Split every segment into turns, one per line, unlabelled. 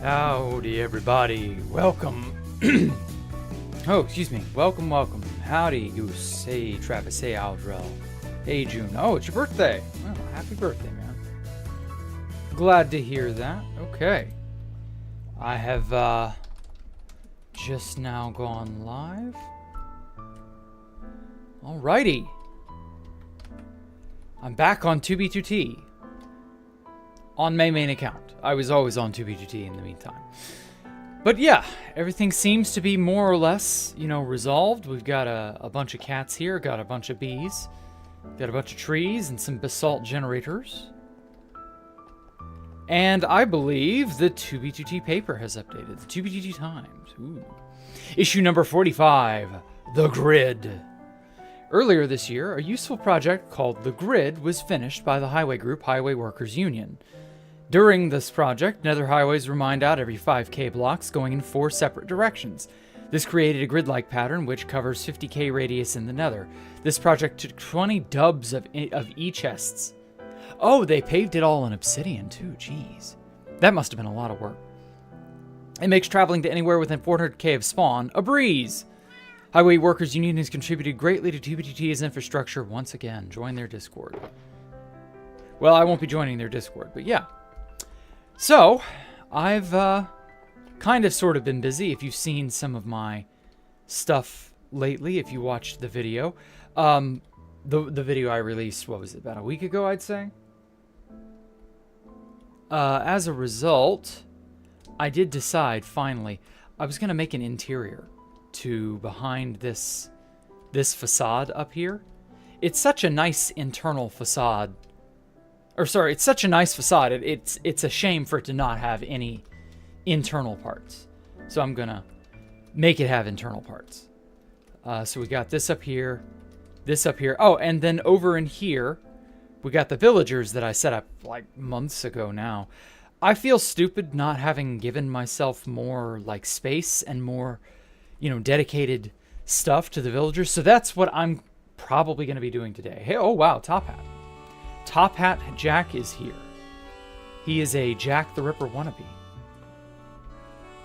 Howdy, everybody. Welcome. Oh, excuse me. Welcome. Howdy, Goose. Hey, Travis. Hey, Aldrell. Hey, June. Oh, it's your birthday. Well, happy birthday, man. Glad to hear that. Okay. I have, just now gone live. Alrighty. I'm back on 2B2T. On my main account. I was always on 2B2T in the meantime. But yeah, everything seems to be more or less, resolved. We've got a bunch of cats here, got a bunch of bees, got a bunch of trees and some basalt generators. And I believe the 2B2T paper has updated. The 2B2T Times. Ooh. Issue number 45, The Grid. Earlier this year, a useful project called The Grid was finished by the highway group Highway Workers Union. During this project, nether highways were mined out every 5K blocks going in 4 separate directions. This created a grid-like pattern which covers 50K radius in the nether. This project took 20 dubs of E-chests. Oh, they paved it all in obsidian too, jeez. That must have been a lot of work. It makes traveling to anywhere within 400K of spawn a breeze. Highway Workers Union has contributed greatly to 2B2T's infrastructure once again. Join their Discord. Well, I won't be joining their Discord, but yeah. So, I've kind of sort of been busy. If you've seen some of my stuff lately, if you watched the video. The video I released, what was it, about a week ago, I'd say? As a result, I did decide, finally, I was going to make an interior to behind this facade up here. It's such a nice internal facade. Or sorry, it's such a nice facade. It's a shame for it to not have any internal parts. So I'm gonna make it have internal parts. So we got this up here, this up here. Oh, and then over in here, we got the villagers that I set up like months ago now. I feel stupid not having given myself more like space and more, dedicated stuff to the villagers. So that's what I'm probably going to be doing today. Hey, oh wow, Top Hat. Top Hat Jack is here. He is a Jacktherippa wannabe.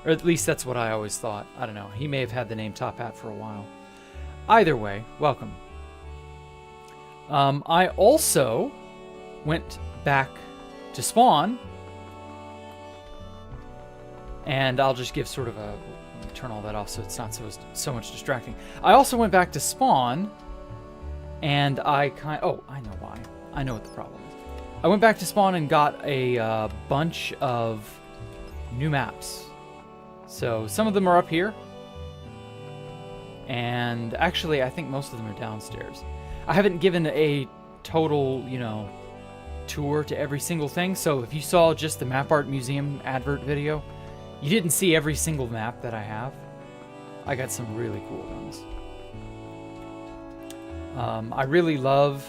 Or at least that's what I always thought. I don't know. He may have had the name Top Hat for a while. Either way, welcome. I also went back to spawn. And I'll just give sort of a... Let me turn all that off so it's not so much distracting. I also went back to spawn. And I oh, I know why. I know what the problem is. I went back to spawn and got a bunch of new maps. So some of them are up here. And actually, I think most of them are downstairs. I haven't given a total, tour to every single thing. So if you saw just the Map Art Museum advert video, you didn't see every single map that I have. I got some really cool ones. I really love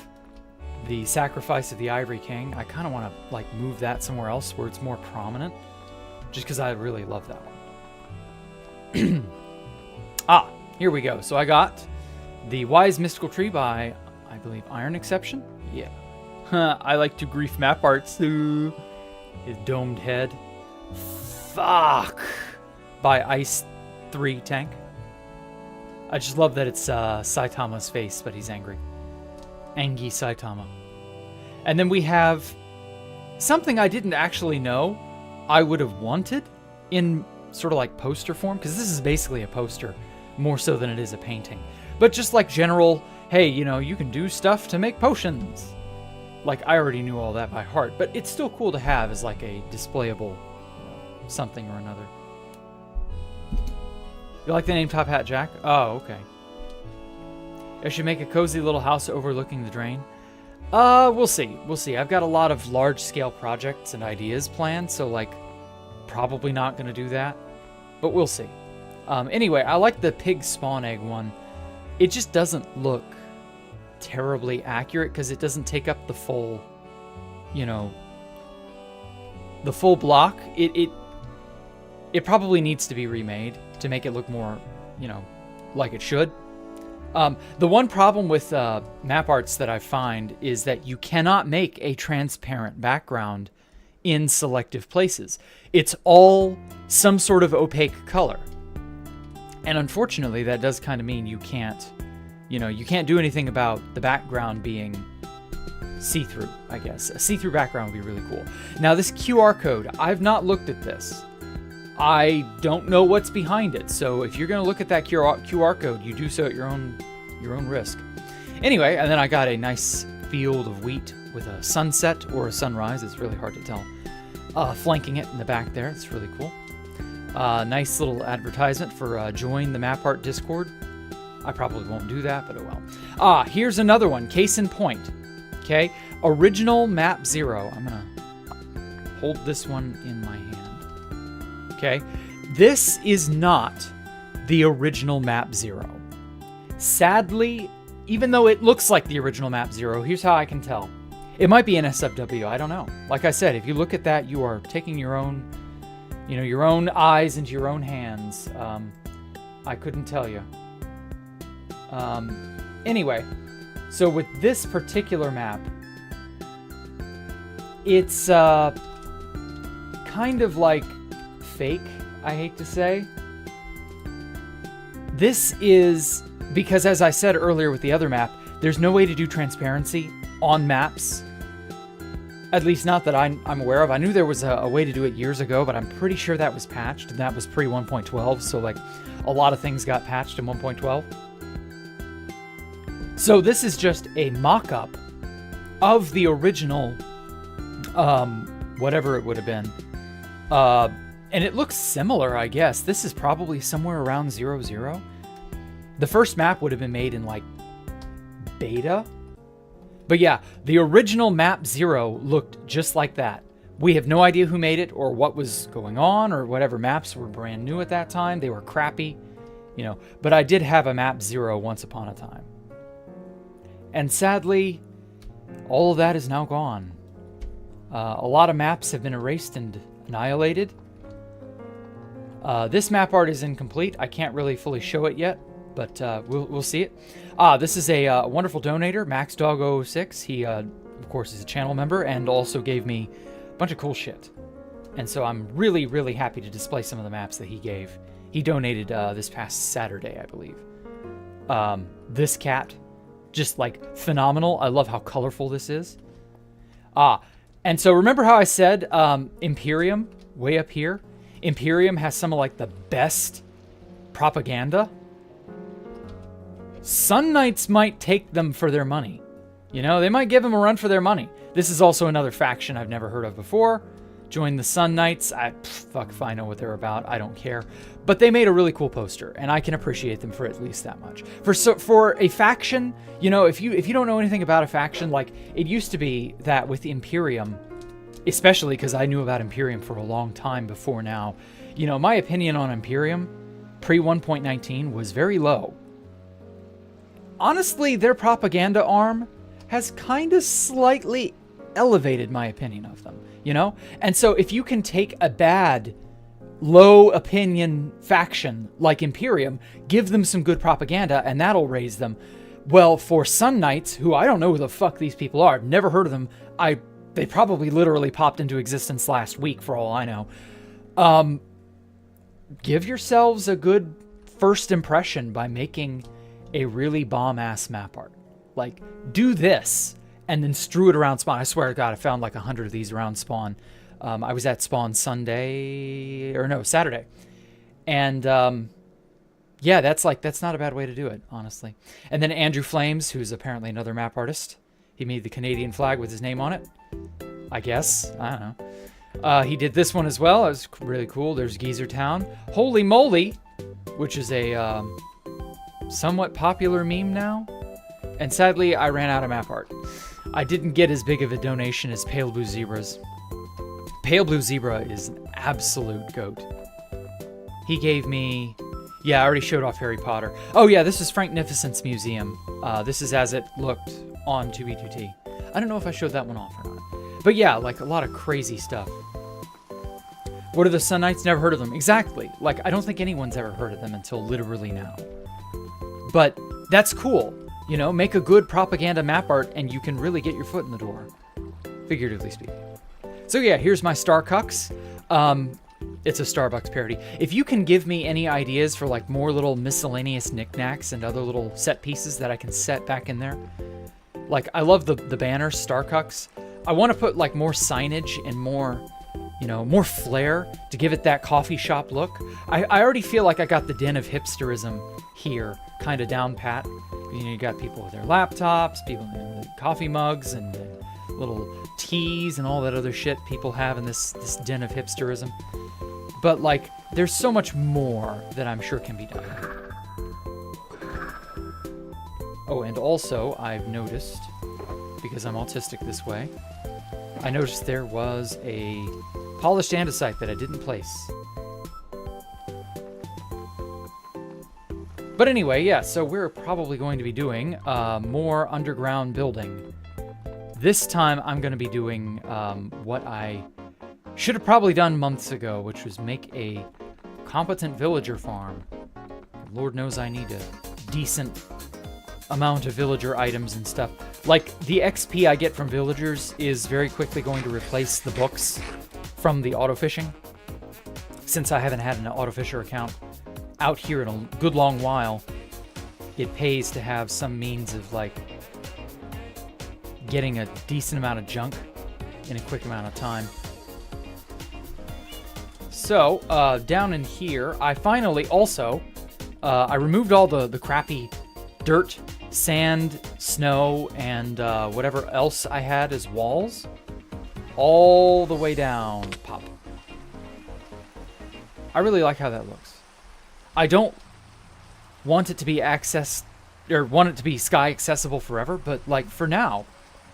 the Sacrifice of the Ivory King. I kind of want to move that somewhere else where it's more prominent, just because I really love that one. Here we go. So I got the Wise Mystical Tree by, I believe, Iron Exception. Yeah. I like to grief map arts. His domed head. Fuck. By Ice 3 Tank. I just love that it's Saitama's face, but he's angry. Angie Saitama. And then we have something I didn't actually know I would have wanted in sort of like poster form, because this is basically a poster more so than it is a painting. But just like general, hey, you can do stuff to make potions. Like, I already knew all that by heart, but it's still cool to have as like a displayable something or another. You like the name Top Hat Jack? Oh, okay. I should make a cozy little house overlooking the drain. We'll see. We'll see. I've got a lot of large-scale projects and ideas planned, so, probably not going to do that. But we'll see. Anyway, I like the pig spawn egg one. It just doesn't look terribly accurate, because it doesn't take up the full, the full block. It probably needs to be remade to make it look more, like it should. The one problem with map arts that I find is that you cannot make a transparent background in selective places. It's all some sort of opaque color. And unfortunately, that does kind of mean you can't do anything about the background being see-through, I guess. A see-through background would be really cool. Now, this QR code, I've not looked at this. I don't know what's behind it. So if you're going to look at that QR code, you do so at your own risk. Anyway, and then I got a nice field of wheat with a sunset or a sunrise. It's really hard to tell. Flanking it in the back there. It's really cool. Nice little advertisement for join the Map Art Discord. I probably won't do that, but oh well. Here's another one. Case in point. Okay. Original Map Zero. I'm going to hold this one in my hand. Okay. This is not the original Map Zero. Sadly, even though it looks like the original Map Zero, here's how I can tell. It might be NSFW. I don't know. Like I said, if you look at that, you are taking your own eyes into your own hands. I couldn't tell you. Anyway, so with this particular map, it's kind of like fake, I hate to say. This is because, as I said earlier with the other map, there's no way to do transparency on maps. At least not that I'm aware of. I knew there was a way to do it years ago, but I'm pretty sure that was patched, and that was pre 1.12, so like a lot of things got patched in 1.12. So this is just a mock-up of the original, whatever it would have been. And it looks similar, I guess. This is probably somewhere around 00. The first map would have been made in like beta. But yeah, the original Map Zero looked just like that. We have no idea who made it or what was going on or whatever. Maps were brand new at that time. They were crappy, but I did have a Map Zero once upon a time. And sadly, all of that is now gone. A lot of maps have been erased and annihilated. This map art is incomplete. I can't really fully show it yet, but we'll see it. This is a wonderful donator, MaxDog006. He, of course, is a channel member and also gave me a bunch of cool shit. And so I'm really, really happy to display some of the maps that he gave. He donated this past Saturday, I believe. This cat, just like phenomenal. I love how colorful this is. And so remember how I said Imperium, way up here? Imperium has some of like the best propaganda. Sun Knights might take them for their money. They might give them a run for their money. This is also another faction I've never heard of before. Join the Sun Knights. Fuck if I know what they're about. I don't care. But they made a really cool poster, and I can appreciate them for at least that much. For a faction, if you don't know anything about a faction, like it used to be that with Imperium, especially because I knew about Imperium for a long time before now, my opinion on Imperium pre 1.19 was very low. Honestly, their propaganda arm has kind of slightly elevated my opinion of them, And so if you can take a bad, low opinion faction like Imperium, give them some good propaganda, and that'll raise them. Well, for Sun Knights, who I don't know who the fuck these people are, I've never heard of them. They probably literally popped into existence last week for all I know. Give yourselves a good first impression by making a really bomb-ass map art. Like, do this, and then strew it around Spawn. I swear to God, I found like 100 of these around Spawn. I was at Spawn Saturday. And, yeah, that's not a bad way to do it, honestly. And then Andrew Flames, who's apparently another map artist. He made the Canadian flag with his name on it. I guess. I don't know. He did this one as well. It was really cool. There's Geezer Town. Holy Moly, which is a somewhat popular meme now. And sadly, I ran out of map art. I didn't get as big of a donation as Pale Blue Zebra's. Pale Blue Zebra is an absolute goat. He gave me... Yeah, I already showed off Harry Potter. Oh yeah, this is Franknificent's museum. This is as it looked on 2B2T. I don't know if I showed that one off or not. But yeah, like a lot of crazy stuff. What are the Sun Knights? Never heard of them. Exactly. Like, I don't think anyone's ever heard of them until literally now. But that's cool. Make a good propaganda map art and you can really get your foot in the door. Figuratively speaking. So yeah, here's my Star Cucks. It's a Starbucks parody. If you can give me any ideas for like more little miscellaneous knickknacks and other little set pieces that I can set back in there. Like, I love the banner, Star Cucks. I want to put like more signage and more, you know, more flair to give it that coffee shop look. I already feel like I got the den of hipsterism here kind of down pat. You know, you got people with their laptops, people with coffee mugs and little teas and all that other shit people have in this den of hipsterism. But like, there's so much more that I'm sure can be done. Oh, and also I've noticed, because I'm autistic this way, I noticed there was a polished andesite that I didn't place. But anyway, yeah, so we're probably going to be doing more underground building. This time I'm going to be doing what I should have probably done months ago, which was make a competent villager farm. Lord knows I need a decent amount of villager items and stuff. Like, the XP I get from villagers is very quickly going to replace the books from the auto-fishing. Since I haven't had an auto-fisher account out here in a good long while, it pays to have some means of, like, getting a decent amount of junk in a quick amount of time. So, down in here, I finally also, I removed all the crappy dirt, sand, snow, and whatever else I had as walls. All the way down. Pop. I really like how that looks. I don't want it to be want it to be sky accessible forever, but like for now,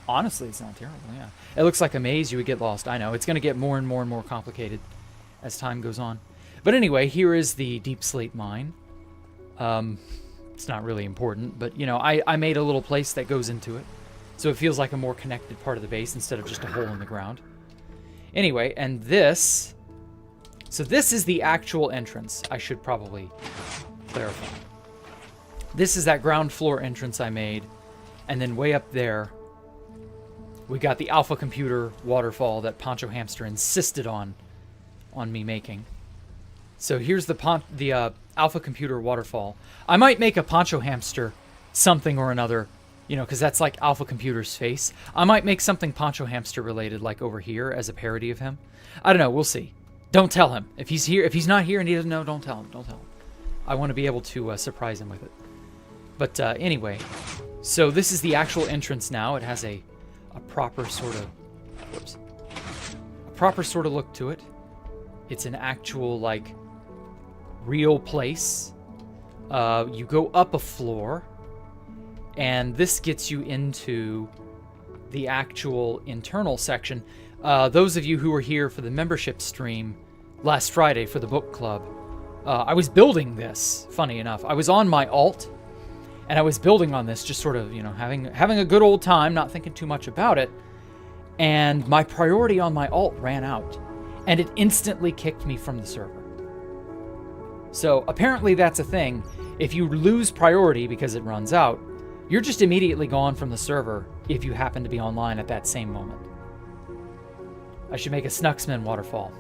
honestly, it's not terrible, yeah. It looks like a maze, you would get lost. I know, it's going to get more and more and more complicated as time goes on. But anyway, here is the deep slate mine. It's not really important, but you know, I made a little place that goes into it, so it feels like a more connected part of the base instead of just a hole in the ground. Anyway, and this, so this is the actual entrance. I should probably clarify. This is that ground floor entrance I made, and then way up there, we got the Alpha Computer waterfall that Poncho Hamster insisted on me making. So here's the Alpha Computer waterfall. I might make a Poncho Hamster something or another, you know, because that's like Alpha Computer's face. I might make something Poncho Hamster related, like over here, as a parody of him. I don't know. We'll see. Don't tell him. If he's here, if he's not here and he doesn't know, don't tell him. Don't tell him. I want to be able to surprise him with it. But anyway, so this is the actual entrance now. It has a proper sort of, a proper sort of look to it. It's an actual, like, real place. You go up a floor, and this gets you into the actual internal section. Those of you who were here for the membership stream last Friday for the book club, I was building this, funny enough. I was on my alt, and I was building on this, just sort of, you know, having a good old time, not thinking too much about it, and my priority on my alt ran out, and it instantly kicked me from the server. So apparently that's a thing. If you lose priority because it runs out, you're just immediately gone from the server if you happen to be online at that same moment. I should make a Snucksman waterfall.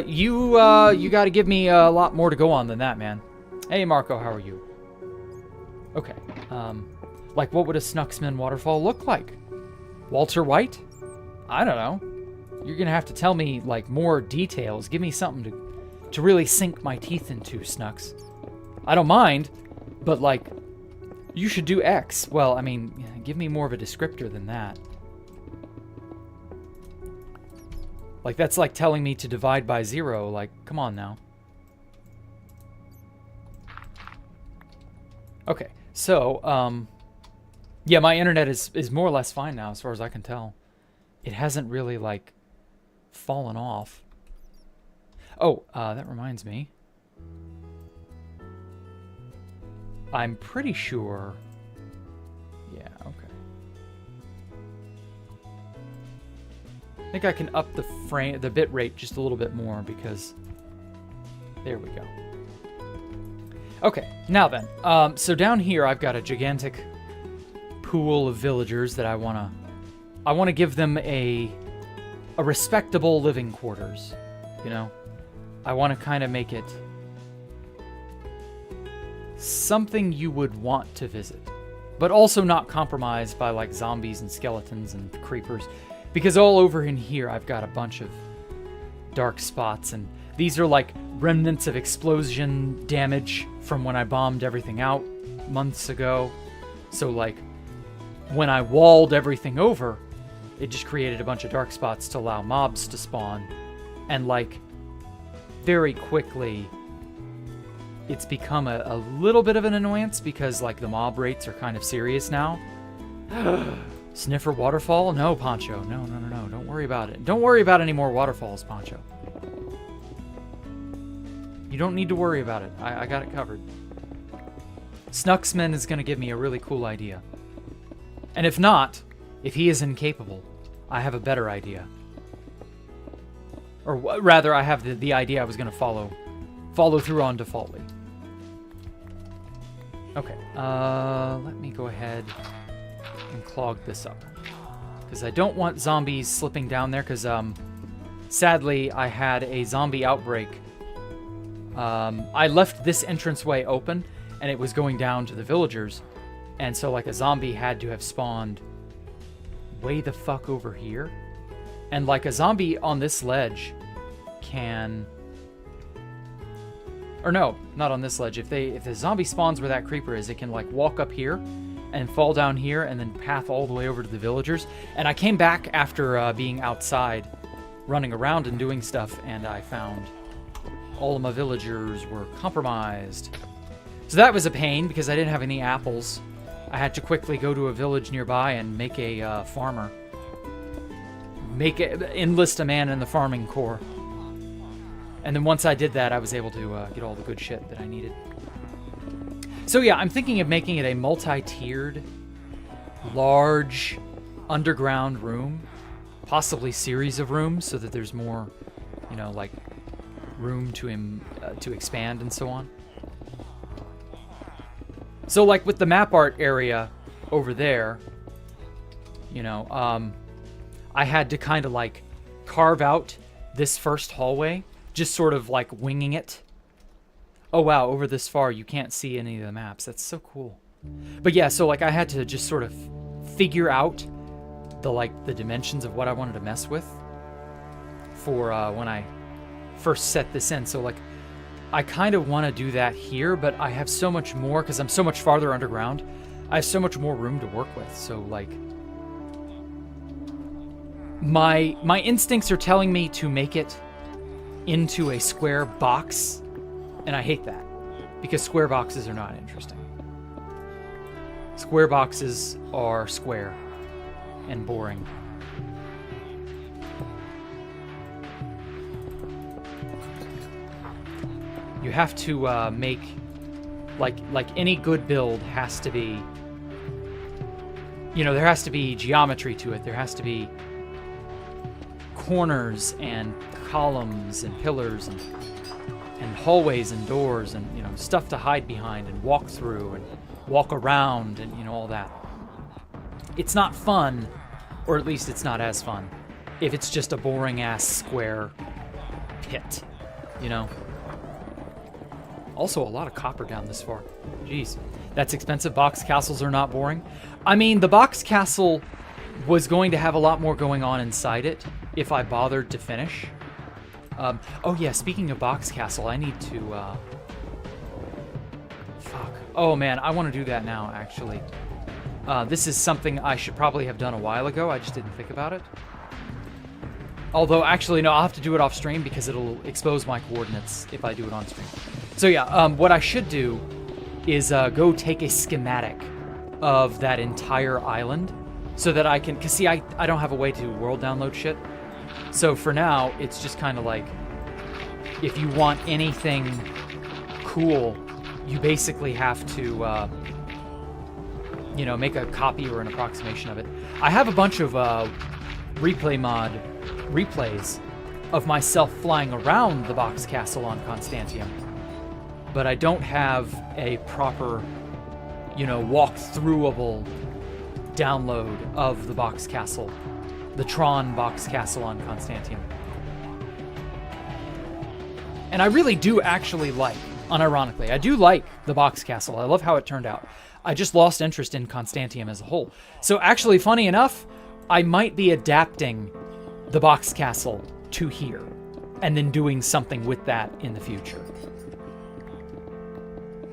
You got to give me a lot more to go on than that, man. Hey, Marco, how are you? Okay. Like, what would a Snucksman waterfall look like? Walter White? I don't know. You're gonna have to tell me, like, more details. Give me something to really sink my teeth into, Snux. I don't mind, but, like, you should do X. Well, I mean, give me more of a descriptor than that. Like, that's like telling me to divide by 0. Like, come on now. Okay, so, yeah, my internet is more or less fine now, as far as I can tell. It hasn't really, like, fallen off. Oh, that reminds me. I'm pretty sure... Yeah, okay. I think I can up the bit rate just a little bit more because... There we go. Okay, now then. So down here I've got a gigantic pool of villagers that I want to give them a a respectable living quarters, you know? I want to kind of make it something you would want to visit, but also not compromised by like zombies and skeletons and creepers, because all over in here I've got a bunch of dark spots, and these are like remnants of explosion damage from when I bombed everything out months ago. So like when I walled everything over, it just created a bunch of dark spots to allow mobs to spawn, and like very quickly it's become a little bit of an annoyance because like the mob rates are kind of serious now. Sniffer waterfall? No, Poncho. No. Don't worry about it. Don't worry about any more waterfalls, Poncho. You don't need to worry about it. I got it covered. Snucksman is going to give me a really cool idea. And if not, if he is incapable, I have a better idea. Or rather, I have the idea I was going to follow through on defaultly. Okay, let me go ahead and clog this up, because I don't want zombies slipping down there, because sadly I had a zombie outbreak. I left this entranceway open and it was going down to the villagers, and so like a zombie had to have spawned way the fuck over here. And like a zombie on this ledge can, or no, not on this ledge. If the zombie spawns where that creeper is, it can like walk up here and fall down here and then path all the way over to the villagers. And I came back after being outside, running around and doing stuff, and I found all of my villagers were compromised. So that was a pain because I didn't have any apples. I had to quickly go to a village nearby and make a farmer. Enlist a man in the farming corps. And then once I did that, I was able to get all the good shit that I needed. So yeah, I'm thinking of making it a multi-tiered, large, underground room. Possibly series of rooms so that there's more, you know, like room to expand and so on. So like with the map art area over there, you know, I had to kind of like carve out this first hallway, just sort of like winging it. Oh wow, over this far you can't see any of the maps. That's so cool. But yeah, so like I had to just sort of figure out the dimensions of what I wanted to mess with for when I first set this in. So like I kind of want to do that here, but I have so much more because I'm so much farther underground. I have so much more room to work with. So like my instincts are telling me to make it into a square box, and I hate that because square boxes are not interesting. Square boxes are square and boring. You have to make like any good build has to be, you know, there has to be geometry to it. There has to be corners and columns and pillars and hallways and doors and, you know, stuff to hide behind and walk through and walk around and, you know, all that. It's not fun, or at least it's not as fun, if it's just a boring ass square pit, you know. Also, a lot of copper down this far. Jeez, that's expensive. Box castles are not boring. I mean, the box castle was going to have a lot more going on inside it if I bothered to finish. Oh yeah, speaking of box castle, I need to, fuck. Oh man, I want to do that now, actually. This is something I should probably have done a while ago. I just didn't think about it. Although, actually, no, I'll have to do it off stream because it'll expose my coordinates if I do it on stream. So yeah, what I should do is go take a schematic of that entire island so that I can, because see, I don't have a way to world download shit. So for now, it's just kind of like, if you want anything cool, you basically have to, you know, make a copy or an approximation of it. I have a bunch of replay mod replays of myself flying around the box castle on Constantium, but I don't have a proper, you know, walk-throughable download of the box castle the Tron box castle on Constantium. And I really do actually like, unironically, I do like the box castle. I love how it turned out. I just lost interest in Constantium as a whole. So actually, funny enough, I might be adapting the box castle to here and then doing something with that in the future.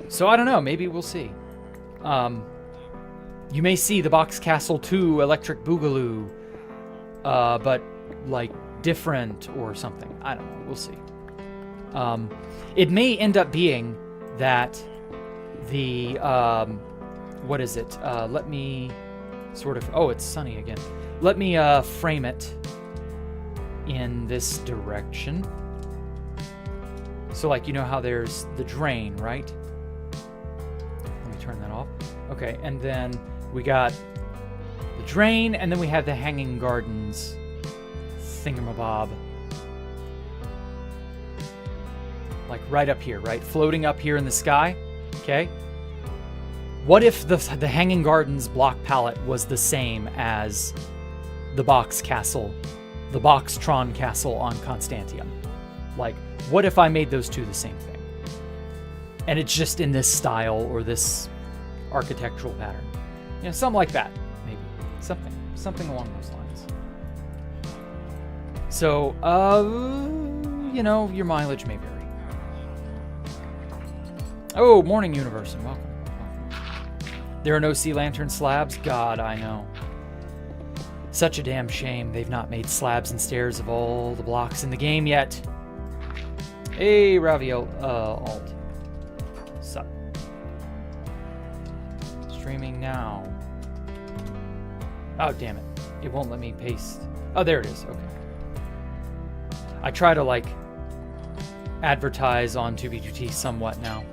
So I don't know, maybe we'll see. You may see the box castle 2 Electric Boogaloo, but like different or something. I don't know, we'll see. It may end up being that the, what is it? Let me sort of, oh, it's sunny again. Let me frame it in this direction. So like, you know how there's the drain, right? Let me turn that off. Okay, and then we got the drain, and then we have the hanging gardens thingamabob. Like right up here, right? Floating up here in the sky, okay? What if the hanging gardens block palette was the same as the box castle, the box Tron castle on Constantium? Like, what if I made those two the same thing? And it's just in this style or this architectural pattern. You know, something like that, maybe. Something along those lines. So, you know, your mileage may vary. Oh, morning, universe, and welcome. There are no sea lantern slabs? God, I know. Such a damn shame they've not made slabs and stairs of all the blocks in the game yet. Hey, Raviel, alt. Sup? Streaming now. Oh, damn it. It won't let me paste. Oh, there it is. Okay. I try to, like, advertise on 2B2T somewhat now.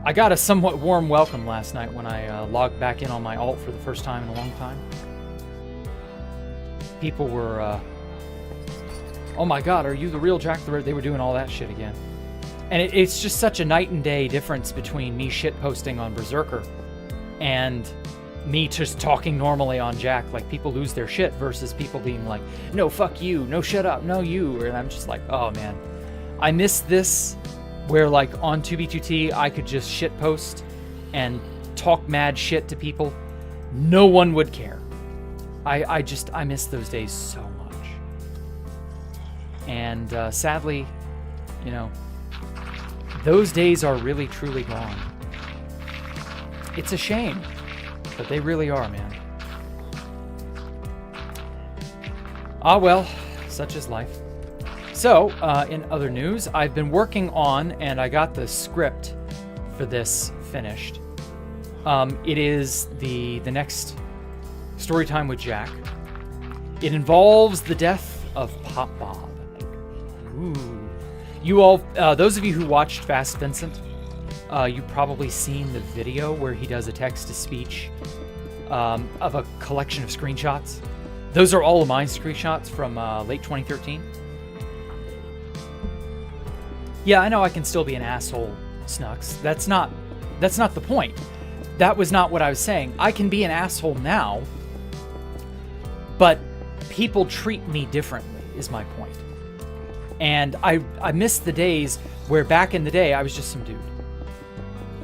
I got a somewhat warm welcome last night when I logged back in on my alt for the first time in a long time. People were, oh my god, are you the real Jacktherippa? They were doing all that shit again. And it's just such a night and day difference between me shitposting on Berserker and me just talking normally on Jack. Like, people lose their shit versus people being like, no, fuck you, no, shut up, no, you. And I'm just like, oh man, I miss this. Where, like, on 2B2T, I could just shitpost and talk mad shit to people. No one would care. I miss those days so much. And sadly, you know, those days are really, truly gone. It's a shame, but they really are, man. Ah, well, such is life. So, in other news, I've been working on, and I got the script for this finished. It is the next story time with Jack. It involves the death of Pop Bob. Ooh. You all, those of you who watched Fast Vincent, you've probably seen the video where he does a text-to-speech of a collection of screenshots. Those are all of my screenshots from late 2013. Yeah, I know I can still be an asshole, Snux. That's not the point. That was not what I was saying. I can be an asshole now, but people treat me differently, is my point. And I miss the days where back in the day, I was just some dude.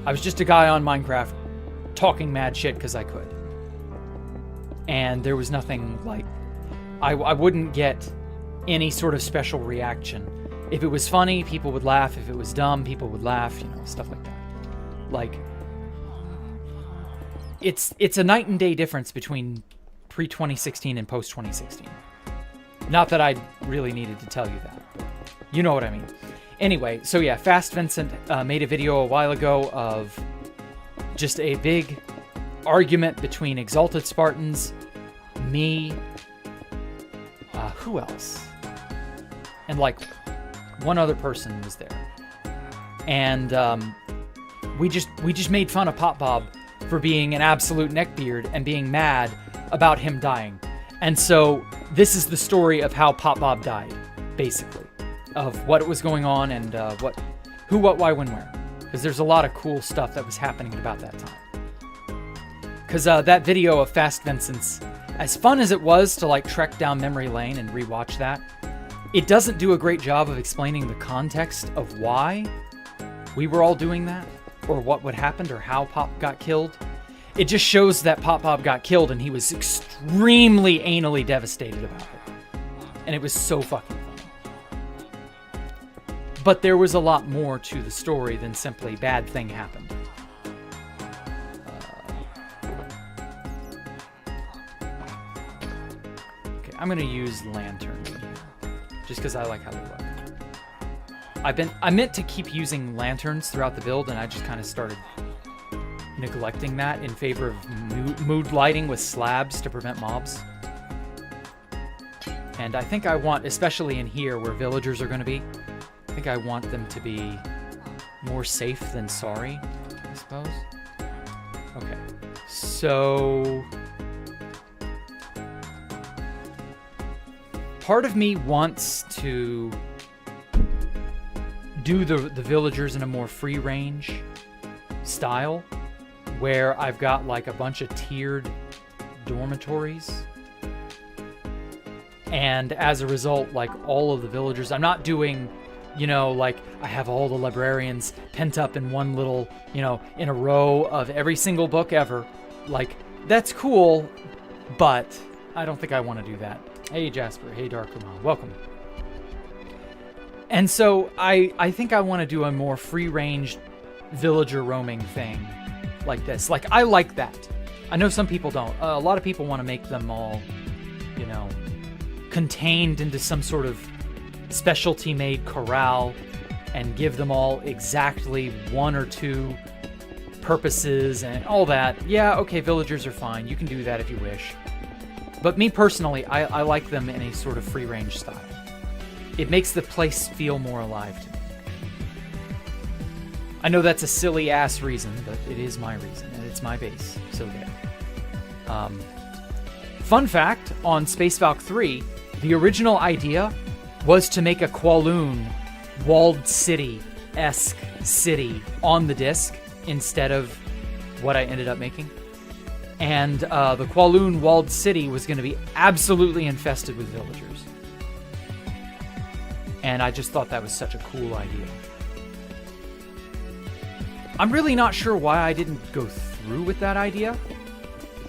I was just a guy on Minecraft talking mad shit because I could. And there was nothing like... I wouldn't get any sort of special reaction. If it was funny, people would laugh. If it was dumb, people would laugh, you know, stuff like that. Like, it's a night and day difference between pre-2016 and post-2016. Not that I really needed to tell you that, but you know what I mean. Anyway, so yeah, Fast Vincent made a video a while ago of just a big argument between Exalted Spartans, me, who else? And like... one other person was there, and we just made fun of Pop Bob for being an absolute neckbeard and being mad about him dying. And so this is the story of how Pop Bob died, basically, of what was going on and who, what, why, when, where. Because there's a lot of cool stuff that was happening about that time. Because that video of Fast Vincent's, as fun as it was to like trek down memory lane and rewatch that, it doesn't do a great job of explaining the context of why we were all doing that, or what would happen, or how Pop got killed. It just shows that Pop got killed and he was extremely anally devastated about it. And it was so fucking funny. But there was a lot more to the story than simply bad thing happened. Okay, I'm gonna use lanterns in here, just because I like how they look. I meant to keep using lanterns throughout the build, and I just kind of started neglecting that in favor of mood lighting with slabs to prevent mobs. And I think I want, especially in here where villagers are going to be, I think I want them to be more safe than sorry, I suppose. Okay, so part of me wants to do the villagers in a more free range style, where I've got like a bunch of tiered dormitories. And as a result, like all of the villagers, I'm not doing, you know, like I have all the librarians pent up in one little, you know, in a row of every single book ever. Like, that's cool, but I don't think I want to do that. Hey, Jasper. Hey, Darkumon. Welcome. And so I think I want to do a more free-range villager roaming thing like this. Like, I like that. I know some people don't. A lot of people want to make them all, you know, contained into some sort of specialty-made corral and give them all exactly one or two purposes and all that. Yeah, okay, villagers are fine. You can do that if you wish. But me personally, I like them in a sort of free-range style. It makes the place feel more alive to me. I know that's a silly-ass reason, but it is my reason, and it's my base, so there. Fun fact, on Space Valk 3, the original idea was to make a Kowloon walled city-esque city on the disc instead of what I ended up making. And the Kowloon walled city was going to be absolutely infested with villagers. And I just thought that was such a cool idea. I'm really not sure why I didn't go through with that idea,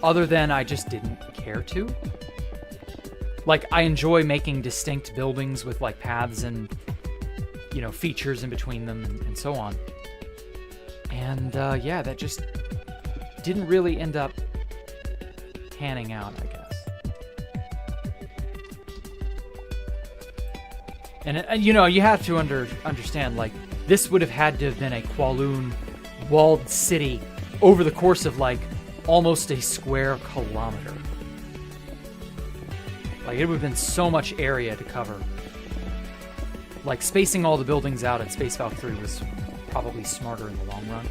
other than I just didn't care to. Like, I enjoy making distinct buildings with, like, paths and, you know, features in between them and so on. And, yeah, that just didn't really end up panning out, I guess. And you know, you have to understand, like, this would have had to have been a Kowloon walled city over the course of, like, almost a square kilometer. Like, it would have been so much area to cover. Like, spacing all the buildings out at Space Valk 3 was probably smarter in the long run.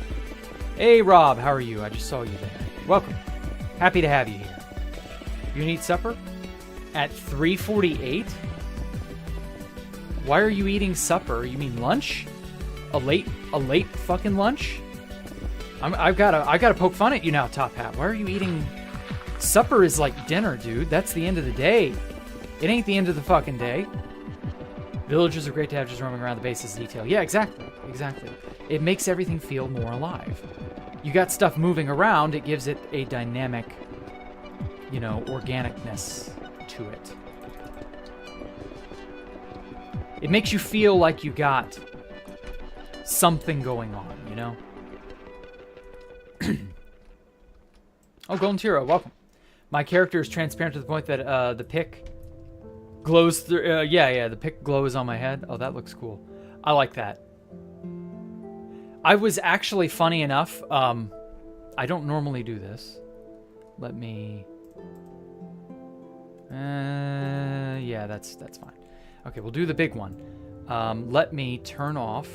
Hey, Rob, how are you? I just saw you there. Welcome. Happy to have you here. You need supper? At 3:48? Why are you eating supper? You mean lunch? A late fucking lunch? I gotta poke fun at you now, Top Hat. Why are you eating? Supper is like dinner, dude. That's the end of the day. It ain't the end of the fucking day. Villagers are great to have just roaming around the base as detail. Yeah, exactly. It makes everything feel more alive. You got stuff moving around, it gives it a dynamic, you know, organicness to it. It makes you feel like you got something going on, you know? Oh, Golden Tiro, welcome. My character is transparent to the point that the pick glows through. Yeah, the pick glows on my head. Oh, that looks cool. I like that. I was actually, funny enough, I don't normally do this. Let me... yeah, that's fine. Okay, we'll do the big one. Let me turn off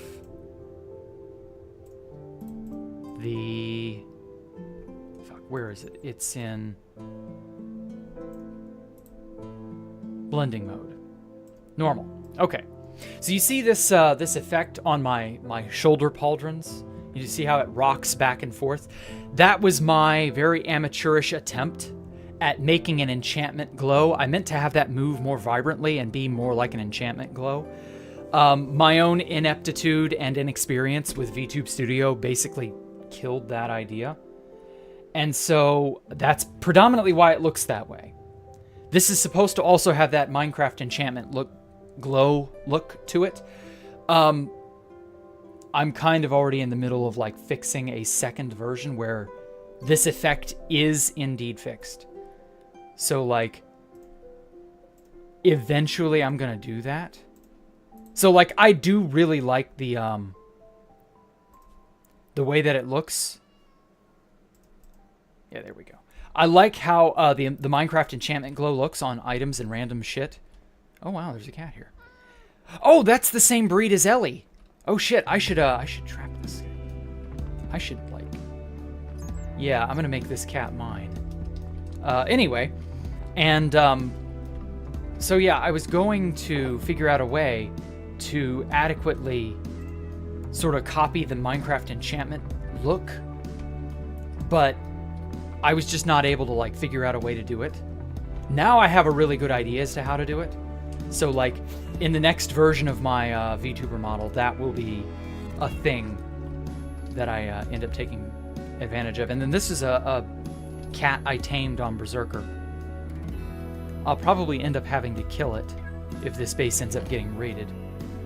the... Fuck, where is it? It's in blending mode. Normal. Okay. So you see this this effect on my shoulder pauldrons You see how it rocks back and forth? That was my very amateurish attempt at making an enchantment glow. I meant to have that move more vibrantly and be more like an enchantment glow. My own ineptitude and inexperience with VTube Studio basically killed that idea. And so that's predominantly why it looks that way. This is supposed to also have that Minecraft enchantment glow look to it. I'm kind of already in the middle of like fixing a second version where this effect is indeed fixed. So like eventually I'm gonna do that. So like I do really like the way that it looks. Yeah, there we go. I like how the Minecraft enchantment glow looks on items and random shit. Oh wow, there's a cat here. Oh, that's the same breed as Ellie. Oh shit, I should trap this guy. I should like, yeah, I'm gonna make this cat mine. Anyway, and so yeah, I was going to figure out a way to adequately sort of copy the Minecraft enchantment look, but I was just not able to like figure out a way to do it. Now I have a really good idea as to how to do it. So like in the next version of my VTuber model, that will be a thing that I end up taking advantage of. And then this is a cat I tamed on Berserker. I'll probably end up having to kill it if this base ends up getting raided.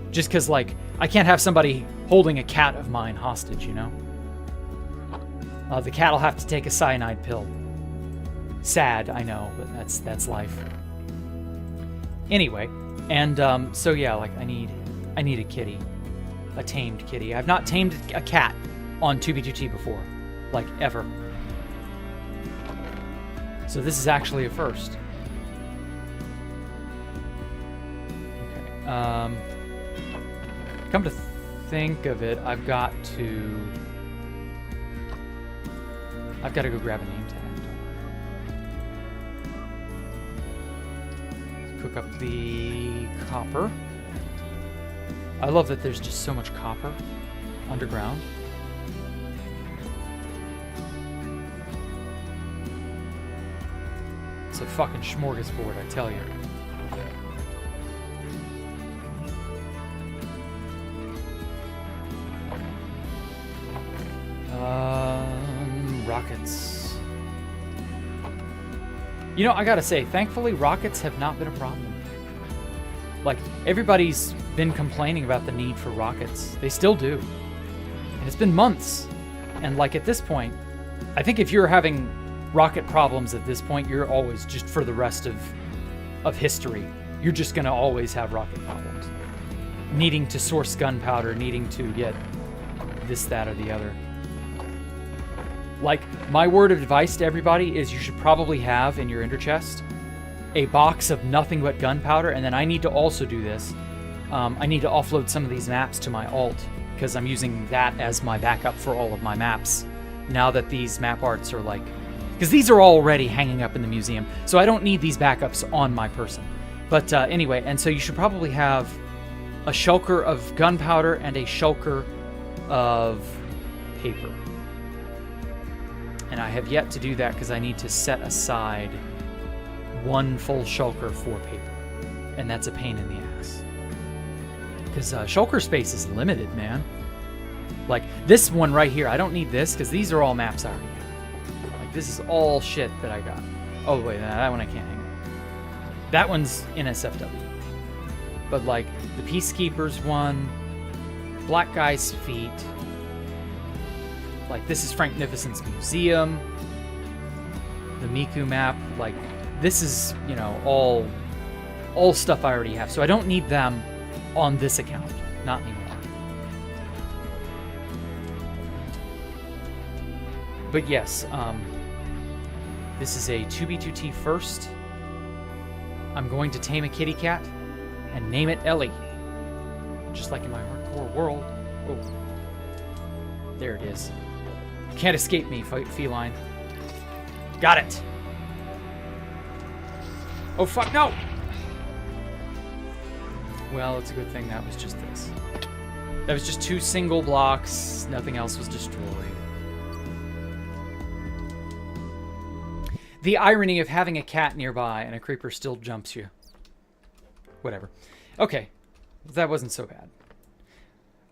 Just because, like, I can't have somebody holding a cat of mine hostage, you know? The cat will have to take a cyanide pill. Sad, I know, but that's life. Anyway, and so yeah, like I need a kitty, a tamed kitty. I've not tamed a cat on 2B2T before, like ever. So this is actually a first. Okay. Come to think of it, I've got to go grab a name tag. Cook up the copper. I love that there's just so much copper underground. It's a fucking smorgasbord, I tell you. Rockets. You know, I gotta say, thankfully, rockets have not been a problem. Like, everybody's been complaining about the need for rockets. They still do. And it's been months. And, like, at this point, I think if you're having rocket problems at this point, you're always, just for the rest of history, you're just gonna always have rocket problems. Needing to source gunpowder, needing to get this, that, or the other. Like, my word of advice to everybody is you should probably have in your ender chest a box of nothing but gunpowder, and then I need to also do this. I need to offload some of these maps to my alt, because I'm using that as my backup for all of my maps, now that these map arts are like... Because these are already hanging up in the museum, so I don't need these backups on my person. But anyway, and so you should probably have a shulker of gunpowder and a shulker of paper. And I have yet to do that because I need to set aside one full shulker for paper. And that's a pain in the ass. Because shulker space is limited, man. Like, this one right here, I don't need this because these are all maps I already have. Like, this is all shit that I got. Oh, wait, that one I can't hang up. That one's NSFW. But, like, the Peacekeepers one, Black Guy's Feet... Like, this is Franknificent's museum, the Miku map. Like, this is, you know, all stuff I already have. So I don't need them on this account. Not anymore. But yes, this is a 2B2T first. I'm going to tame a kitty cat and name it Ellie. Just like in my hardcore world. Oh. There it is. Can't escape me, feline. Got it. Oh, fuck, no! Well, it's a good thing that was just this. That was just 2 single blocks. Nothing else was destroyed. The irony of having a cat nearby and a creeper still jumps you. Whatever. Okay. That wasn't so bad.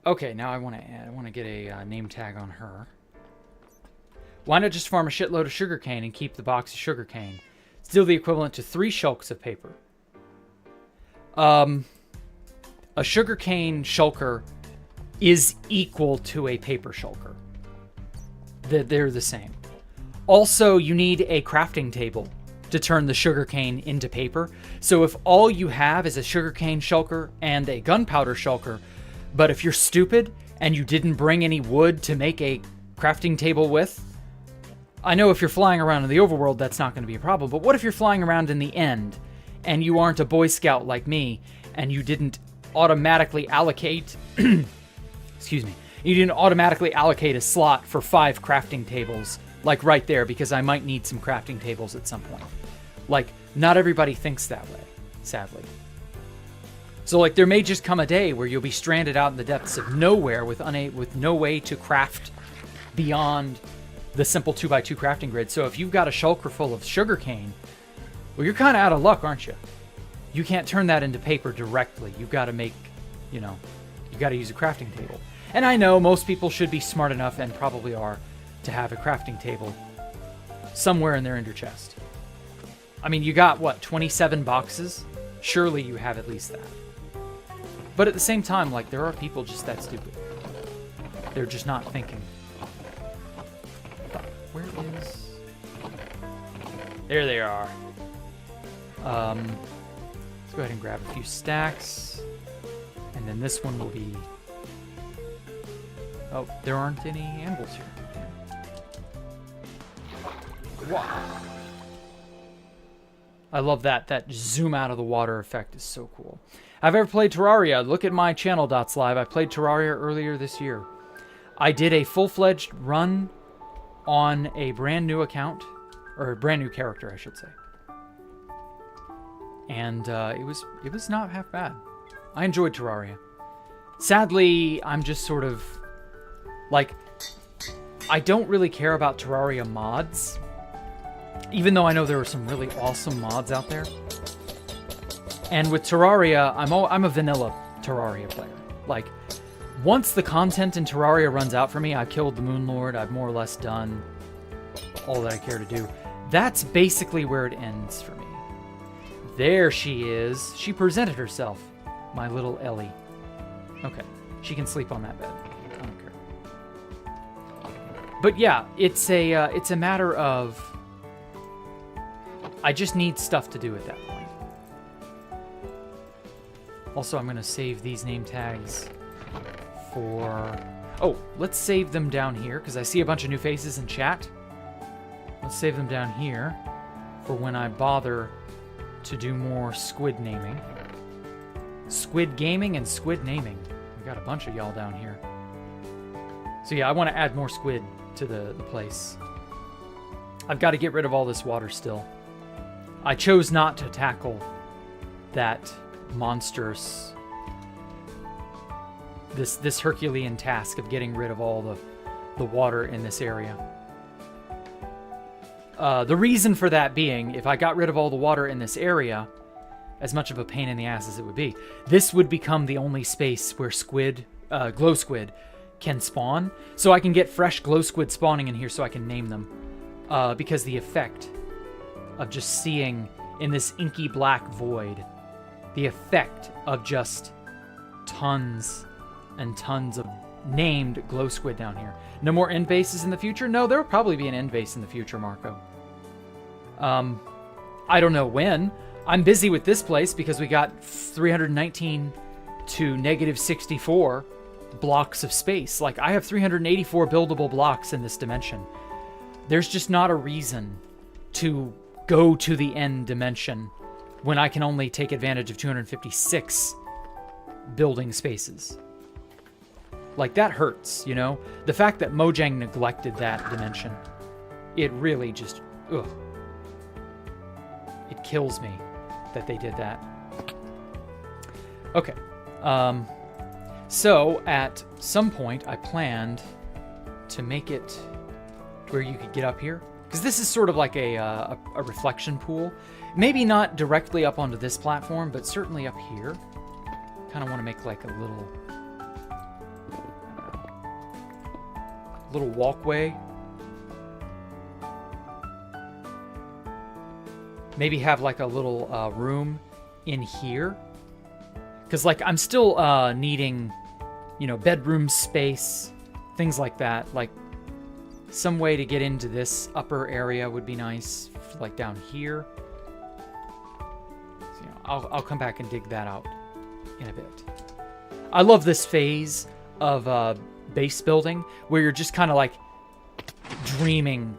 Okay, now I want to get a name tag on her. Why not just farm a shitload of sugarcane and keep the box of sugarcane? Still the equivalent to 3 shulks of paper. A sugarcane shulker is equal to a paper shulker. They're the same. Also, you need a crafting table to turn the sugarcane into paper. So if all you have is a sugarcane shulker and a gunpowder shulker, but if you're stupid and you didn't bring any wood to make a crafting table with, I know if you're flying around in the overworld, that's not going to be a problem. But what if you're flying around in the end and you aren't a Boy Scout like me and you didn't automatically allocate, excuse me, you didn't automatically allocate a slot for 5 crafting tables, like right there, because I might need some crafting tables at some point. Like, not everybody thinks that way, sadly. So, like, there may just come a day where you'll be stranded out in the depths of nowhere with no way to craft beyond the simple 2x2 crafting grid. So if you've got a shulker full of sugarcane, well, you're kind of out of luck, aren't you? You can't turn that into paper directly. You've got to make, you got to use a crafting table. And I know most people should be smart enough, and probably are, to have a crafting table somewhere in their ender chest. I mean, you got, what, 27 boxes? Surely you have at least that. But at the same time, like, there are people just that stupid. They're just not thinking. Where is... There they are. Let's go ahead and grab a few stacks. And then this one will be... Oh, there aren't any anvils here. Wow. I love that. That zoom out of the water effect is so cool. Have I ever played Terraria? Look at my channel, Dots Live. I played Terraria earlier this year. I did a full-fledged run on a brand new account, or a brand new character, I should say. And it was not half bad. I enjoyed Terraria. Sadly, I'm just sort of like, I don't really care about Terraria mods, even though I know there are some really awesome mods out there. And with Terraria, I'm a vanilla Terraria player. Like, once the content in Terraria runs out for me, I've killed the Moon Lord, I've more or less done all that I care to do. That's basically where it ends for me. There she is. She presented herself, my little Ellie. Okay, she can sleep on that bed. I don't care. But yeah, it's a matter of, I just need stuff to do at that point. Also, I'm going to save these name tags for... Oh, let's save them down here, because I see a bunch of new faces in chat. Let's save them down here for when I bother to do more squid naming. Squid gaming and squid naming. We got a bunch of y'all down here. So yeah, I want to add more squid to the place. I've got to get rid of all this water still. I chose not to tackle that monstrous, this Herculean task of getting rid of all the water in this area. The reason for that being, if I got rid of all the water in this area, as much of a pain in the ass as it would be, this would become the only space where squid, glow squid, can spawn. So I can get fresh glow squid spawning in here so I can name them. Because the effect of just seeing in this inky black void, the effect of just tons and tons of named glow squid down here. No more end bases in the future? No, there will probably be an end base in the future, Marco. I don't know when. I'm busy with this place because we got 319 to negative 64 blocks of space. Like, I have 384 buildable blocks in this dimension. There's just not a reason to go to the end dimension when I can only take advantage of 256 building spaces. Like, that hurts, you know? The fact that Mojang neglected that dimension, it really just, ugh. It kills me that they did that. Okay. So at some point I planned to make it where you could get up here, because this is sort of like a reflection pool. Maybe not directly up onto this platform, but certainly up here. Kind of want to make like a little walkway. Maybe have like a little room in here, because like I'm still needing, you know, bedroom space, things like that. Like some way to get into this upper area would be nice, like down here. So, you know, I'll come back and dig that out in a bit. I love this phase of base building where you're just kind of like dreaming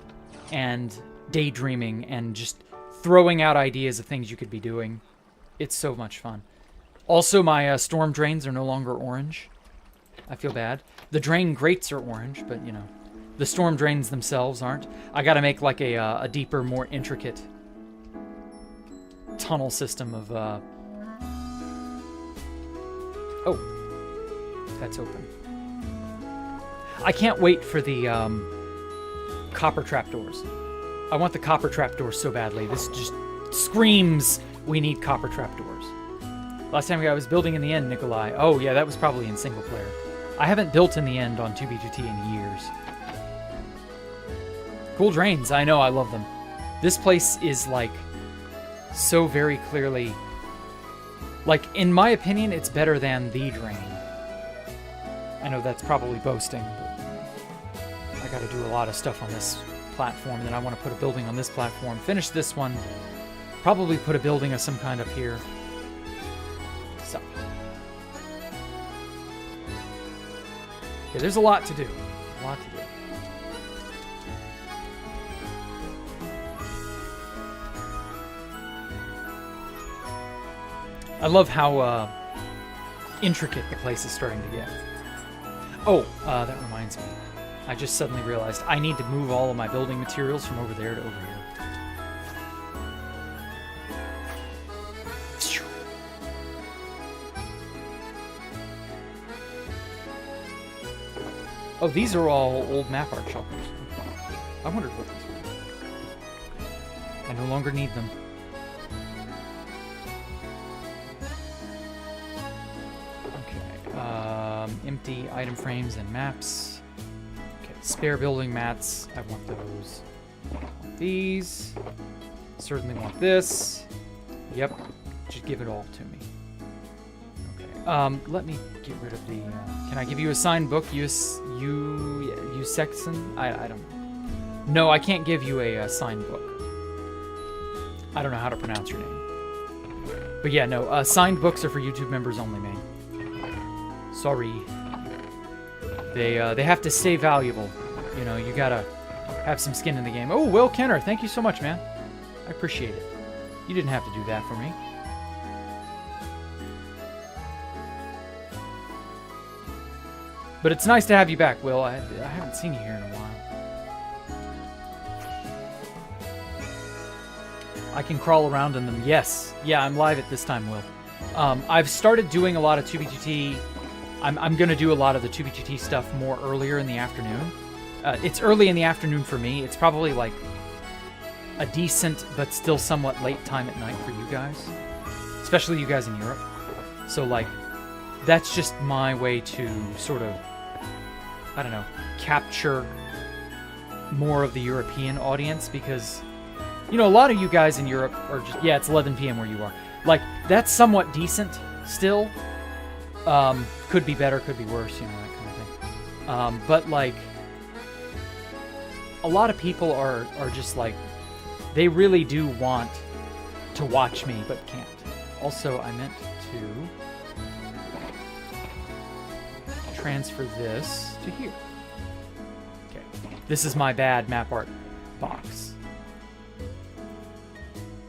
and daydreaming and just throwing out ideas of things you could be doing. It's so much fun. Also, my storm drains are no longer orange. I feel bad. The drain grates are orange, but you know, the storm drains themselves aren't. I gotta make like a deeper, more intricate tunnel system of... Oh, that's open. I can't wait for the copper trapdoors. I want the copper trapdoors so badly. This just screams we need copper trapdoors. Last time I was building in the end, Nikolai. Oh yeah, that was probably in single player. I haven't built in the end on 2B2T in years. Cool drains. I know, I love them. This place is like so very clearly, like in my opinion, it's better than the drain. I know that's probably boasting, but I gotta do a lot of stuff on this platform. Then I want to put a building on this platform, finish this one, probably put a building of some kind up here. So yeah, there's a lot to do. A lot to do. I love how intricate the place is starting to get. Oh, that reminds me. I just suddenly realized I need to move all of my building materials from over there to over here. Oh, these are all old map art shelters. I wondered what these were. I no longer need them. Okay, empty item frames and maps. Okay, spare building mats. I want those. I want these. Certainly want this. Yep, just give it all to me. Okay, let me get rid of the... can I give you a signed book? You Sexton? I don't know. No, I can't give you a signed book. I don't know how to pronounce your name. But yeah, no, signed books are for YouTube members only, man. Sorry. They have to stay valuable. You know, you gotta have some skin in the game. Oh, Will Kenner, thank you so much, man. I appreciate it. You didn't have to do that for me. But it's nice to have you back, Will. I haven't seen you here in a while. I can crawl around in them. Yes. Yeah, I'm live at this time, Will. I've started doing a lot of 2B2T. I'm going to do a lot of the 2B2T stuff more earlier in the afternoon. It's early in the afternoon for me. It's probably like a decent but still somewhat late time at night for you guys. Especially you guys in Europe. So, like, that's just my way to sort of, I don't know, capture more of the European audience, because, you know, a lot of you guys in Europe are just, yeah, it's 11 p.m. where you are. Like, that's somewhat decent still. Could be better, could be worse, you know, that kind of thing. But, like, a lot of people are just like, they really do want to watch me, but can't. Also, I meant to transfer this to here. Okay, this is my bad map art box.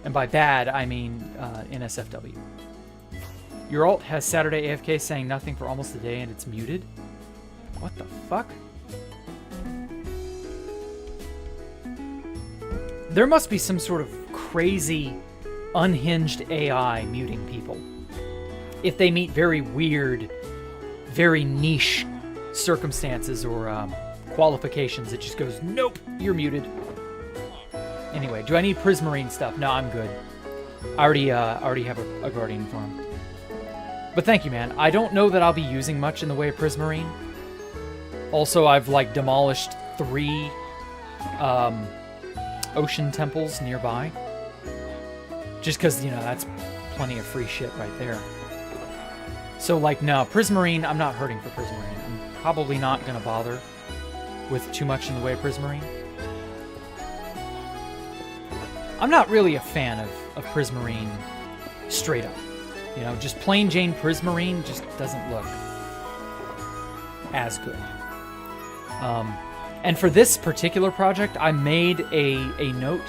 And by bad, I mean NSFW. Your alt has Saturday AFK saying nothing for almost a day and it's muted? What the fuck? There must be some sort of crazy, unhinged AI muting people. If they meet very weird very niche circumstances or qualifications, it just goes, nope, you're muted. Anyway, do I need prismarine stuff? No, I'm good. I already have a guardian farm. But thank you, man. I don't know that I'll be using much in the way of prismarine. Also, I've like demolished 3 ocean temples nearby. Just because, you know, that's plenty of free shit right there. So, like, no, prismarine, I'm not hurting for prismarine. I'm probably not going to bother with too much in the way of prismarine. I'm not really a fan of prismarine straight up. You know, just plain Jane prismarine just doesn't look as good. And for this particular project, I made a note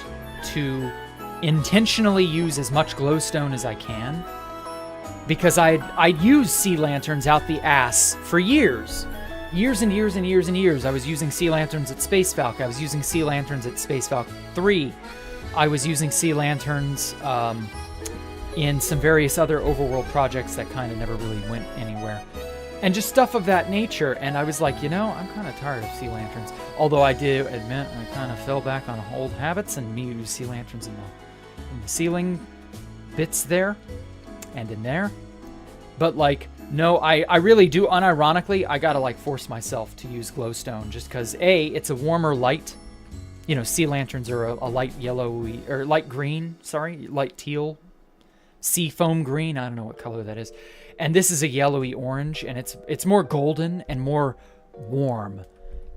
to intentionally use as much glowstone as I can, because I'd used sea lanterns out the ass for years. Years and years and years and years. I was using sea lanterns at Space Falcon. I was using sea lanterns at Space Falcon 3. I was using sea lanterns in some various other overworld projects that kind of never really went anywhere. And just stuff of that nature. And I was like, you know, I'm kind of tired of sea lanterns. Although I do admit I kind of fell back on old habits and me use sea lanterns in the ceiling bits there and in there. But like, no, I really do, unironically, I gotta like force myself to use glowstone just because A, it's a warmer light. You know, sea lanterns are a light yellowy, or light green, sorry, light teal, sea foam green, I don't know what color that is. And this is a yellowy orange, and it's more golden and more warm.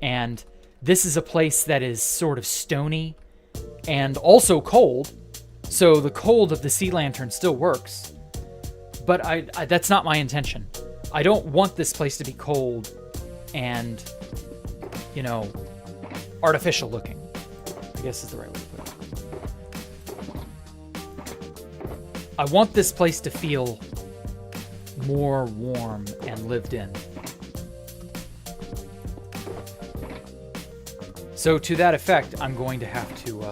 And this is a place that is sort of stony and also cold. So the cold of the sea lantern still works. But I that's not my intention. I don't want this place to be cold and, you know, artificial looking, I guess is the right way to put it. I want this place to feel more warm and lived in. So to that effect, I'm going to have to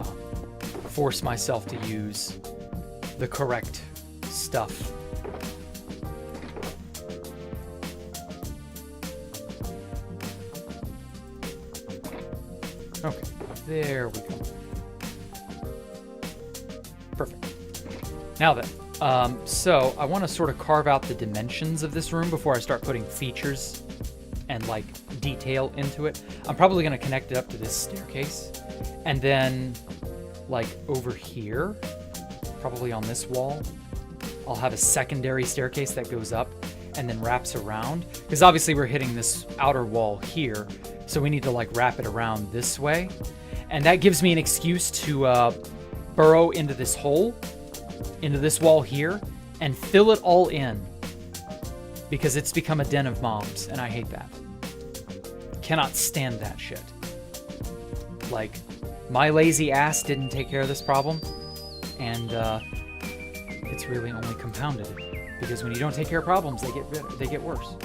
force myself to use the correct stuff. Okay, there we go. Perfect. Now then, so I want to sort of carve out the dimensions of this room before I start putting features and like detail into it. I'm probably going to connect it up to this staircase, and then like over here, probably on this wall, I'll have a secondary staircase that goes up and then wraps around, because obviously we're hitting this outer wall here, so we need to like wrap it around this way, and that gives me an excuse to burrow into this hole, into this wall here, and fill it all in, because it's become a den of mobs, and I hate that. Cannot stand that shit. Like, my lazy ass didn't take care of this problem, and it's really only compounded it, because when you don't take care of problems, they get worse.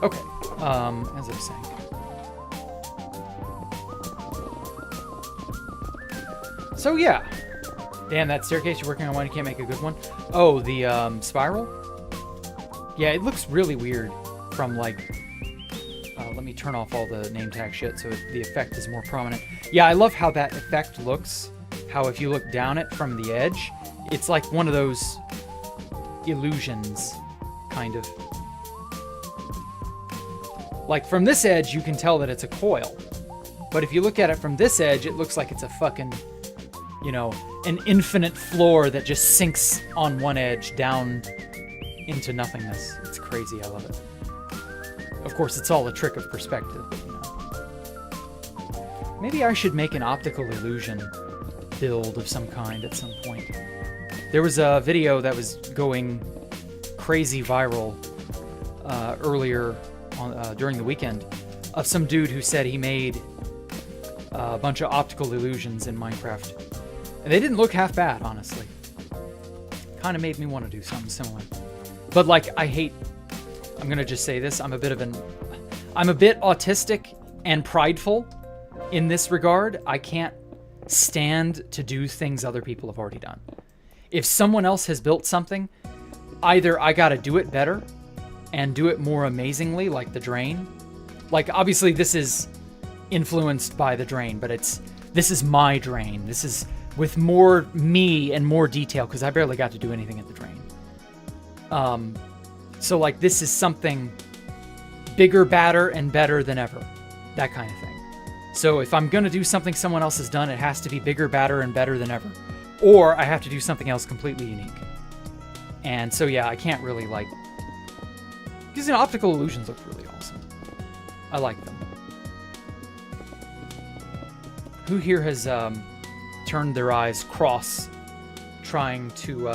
Okay, as I was saying. So yeah. Damn, that staircase you're working on one, you can't make a good one. Oh, the spiral? Yeah, it looks really weird from like... let me turn off all the name tag shit so the effect is more prominent. Yeah, I love how that effect looks. How if you look down it from the edge, it's like one of those illusions, kind of. Like from this edge, you can tell that it's a coil. But if you look at it from this edge, it looks like it's a fucking, you know, an infinite floor that just sinks on one edge down into nothingness. It's crazy, I love it. Of course, it's all a trick of perspective, you know. Maybe I should make an optical illusion build of some kind at some point. There was a video that was going crazy viral earlier on, during the weekend of some dude who said he made a bunch of optical illusions in Minecraft. And they didn't look half bad, honestly. Kind of made me want to do something similar. But like, I'm gonna just say this, I'm a bit autistic and prideful in this regard. I can't stand to do things other people have already done. If someone else has built something, either I gotta do it better and do it more amazingly, like the drain. Like, obviously this is influenced by the drain, but this is my drain. This is with more me and more detail, because I barely got to do anything at the drain. So like, this is something bigger, badder, and better than ever. That kind of thing. So if I'm gonna do something someone else has done, it has to be bigger, badder, and better than ever. Or I have to do something else completely unique. And so yeah, I can't really like... Because, you know, optical illusions look really awesome. I like them. Who here has turned their eyes cross, trying to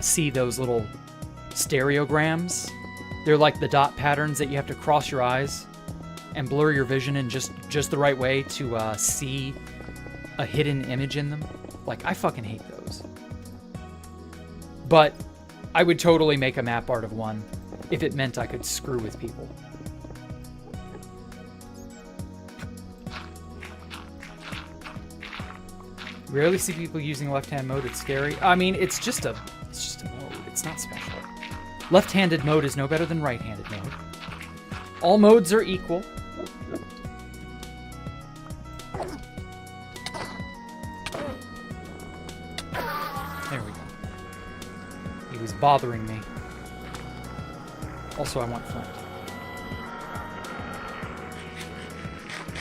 see those little stereograms? They're like the dot patterns that you have to cross your eyes and blur your vision in just the right way to see a hidden image in them. Like, I fucking hate those. But I would totally make a map art of one if it meant I could screw with people. Rarely see people using left-hand mode. It's scary. I mean, it's just a mode. It's not special. Left-handed mode is no better than right-handed mode. All modes are equal. There we go. He was bothering me. Also, I want front.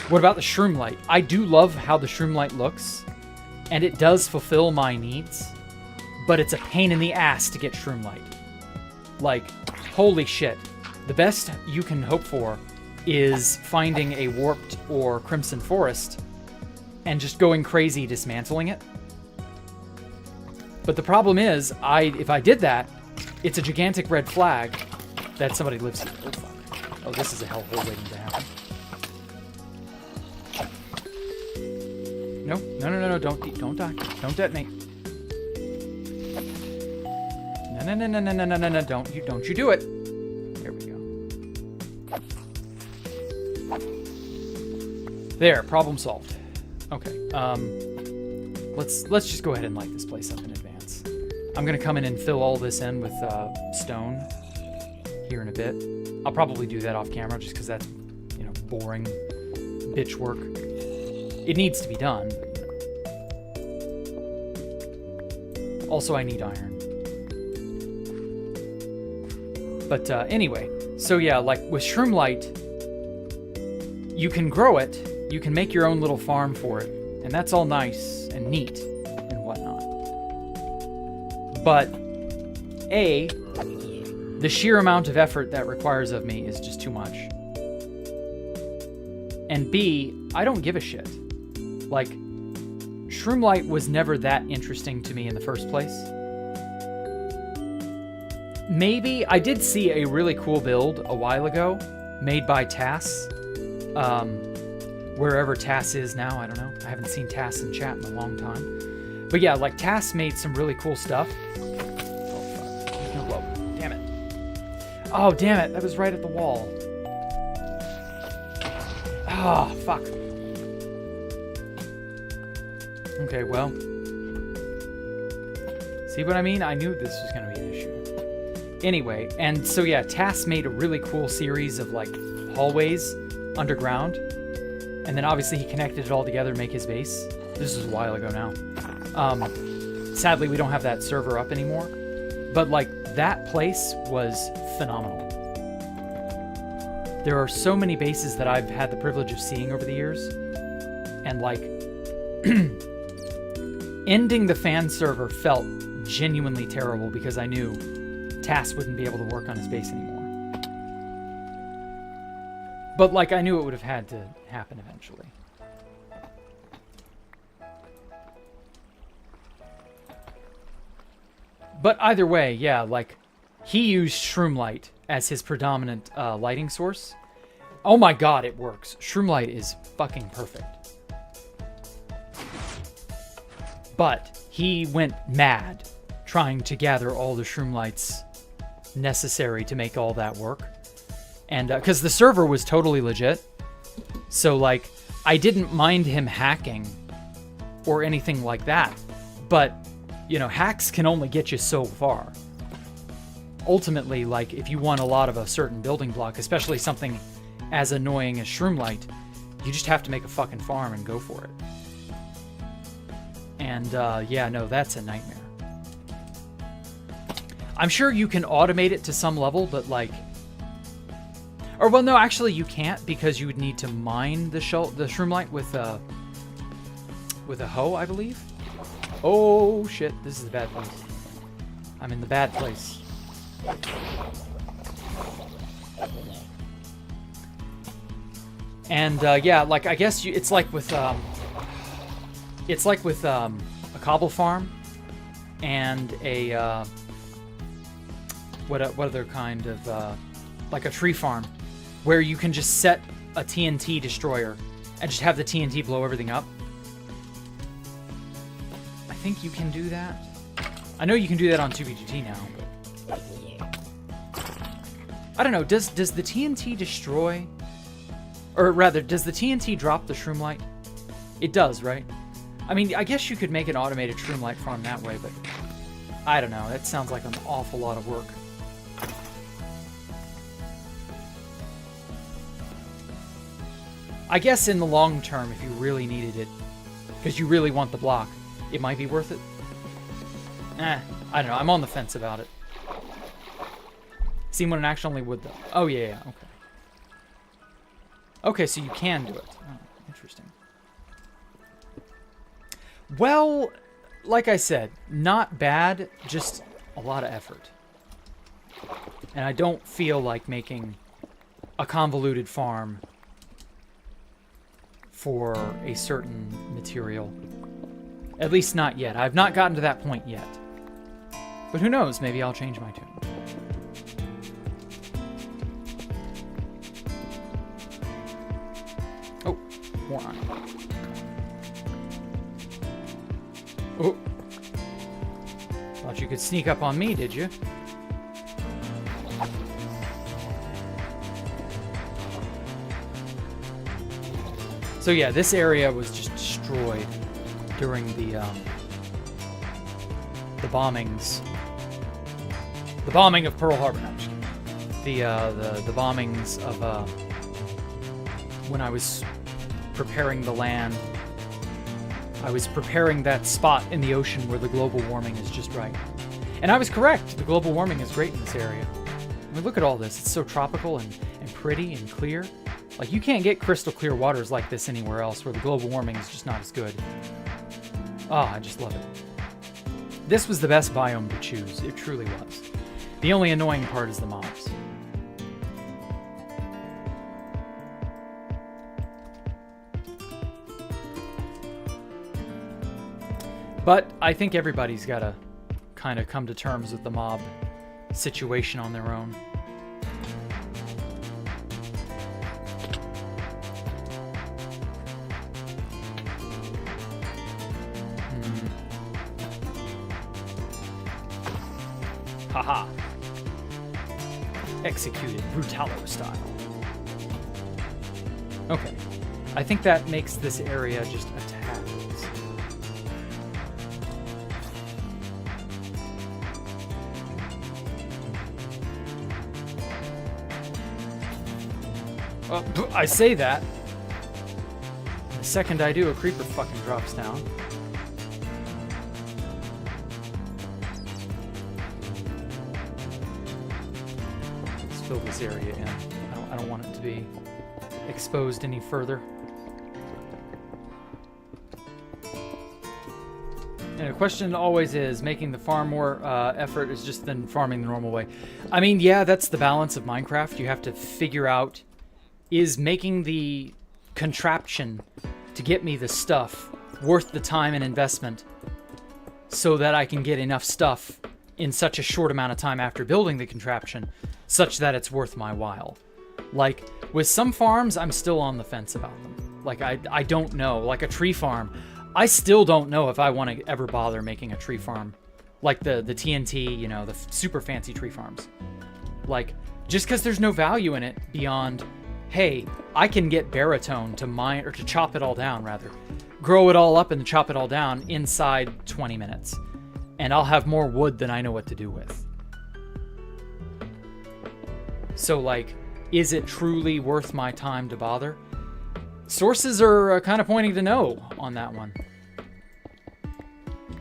What about the shroom light? I do love how the shroom light looks, and it does fulfill my needs, but it's a pain in the ass to get shroom light. Like, holy shit. The best you can hope for is finding a warped or crimson forest and just going crazy dismantling it. But the problem is, if I did that, it's a gigantic red flag that somebody lives here. Oh, fuck. Oh, this is a hellhole waiting to happen. No, don't die. Don't detonate. No, don't you do it. There we go. There, problem solved. Okay, let's just go ahead and light this place up in advance. I'm gonna come in and fill all this in with stone here in a bit. I'll probably do that off camera just because that's, you know, boring bitch work. It needs to be done. Also, I need iron. But anyway, so yeah, like with shroom light, you can grow it, you can make your own little farm for it, and that's all nice and neat and whatnot. But A, the sheer amount of effort that requires of me is just too much. And B, I don't give a shit. Like, shroom light was never that interesting to me in the first place. Maybe I did see a really cool build a while ago made by Tass. Wherever Tass is now, I don't know. I haven't seen Tass in chat in a long time. But yeah, like Tass made some really cool stuff. Oh, fuck. There's no glow. Damn it. Oh, damn it. That was right at the wall. Oh, fuck. Okay, well. See what I mean? I knew this was going to be an issue. Anyway, and so yeah, Tass made a really cool series of like hallways underground. And then obviously he connected it all together to make his base. This is a while ago now. Sadly, we don't have that server up anymore. But like, that place was phenomenal. There are so many bases that I've had the privilege of seeing over the years. And like, ending the fan server felt genuinely terrible because I knew Tass wouldn't be able to work on his base anymore. But like, I knew it would have had to happen eventually. But either way, yeah, like, he used shroom light as his predominant lighting source. Oh my god, it works. Shroom light is fucking perfect. But he went mad trying to gather all the shroom lights necessary to make all that work. And because the server was totally legit. So like, I didn't mind him hacking or anything like that. But, you know, hacks can only get you so far. Ultimately, like, if you want a lot of a certain building block, especially something as annoying as Shroomlight, you just have to make a fucking farm and go for it. And, yeah, no, that's a nightmare. I'm sure you can automate it to some level, but, like... Or, well, no, actually you can't, because you would need to mine the Shroomlight with a hoe, I believe. Oh, shit, this is a bad place. I'm in the bad place. And, yeah, like, I guess it's like with a cobble farm and a, what other kind of, like a tree farm, where you can just set a TNT destroyer and just have the TNT blow everything up. I think you can do that. I know you can do that on 2B2T now, but I don't know, does the TNT destroy, or rather, does the TNT drop the Shroomlight? It does, right? I mean, I guess you could make an automated Shroomlight farm that way, but I don't know, that sounds like an awful lot of work. I guess in the long term, if you really needed it, because you really want the block, it might be worth it. I don't know. I'm on the fence about it. Seen one in action only wood, though. Oh, yeah, okay. Okay, so you can do it. Oh, interesting. Well, like I said, not bad, just a lot of effort. And I don't feel like making a convoluted farm for a certain material. At least not yet. I've not gotten to that point yet. But who knows? Maybe I'll change my tune. Oh, more iron. Oh. Thought you could sneak up on me, did you? So yeah, this area was just destroyed during the bombings. The bombing of Pearl Harbor. No, I'm just kidding. The bombings of when I was preparing the land. I was preparing that spot in the ocean where the global warming is just right. And I was correct. The global warming is great in this area. I mean, look at all this. It's so tropical and pretty and clear. Like, you can't get crystal clear waters like this anywhere else where the global warming is just not as good. Oh, I just love it. This was the best biome to choose. It truly was. The only annoying part is the mobs. But I think everybody's got to kind of come to terms with the mob situation on their own. Haha. Executed Brutalo style. Okay. I think that makes this area just a tad. I say that. The second I do, a creeper fucking drops down. Fill this area in. I don't want it to be exposed any further. And the question always is, making the farm more effort is just than farming the normal way. I mean, yeah, that's the balance of Minecraft. You have to figure out, is making the contraption to get me the stuff worth the time and investment so that I can get enough stuff in such a short amount of time after building the contraption such that it's worth my while. Like, with some farms, I'm still on the fence about them. Like, I don't know. Like a tree farm, I still don't know if I want to ever bother making a tree farm. Like the TNT, you know, the super fancy tree farms. Like, just because there's no value in it beyond, hey, I can get baritone to mine, or to chop it all down rather. Grow it all up and chop it all down inside 20 minutes. And I'll have more wood than I know what to do with. So, like, is it truly worth my time to bother? Sources are kind of pointing to no on that one.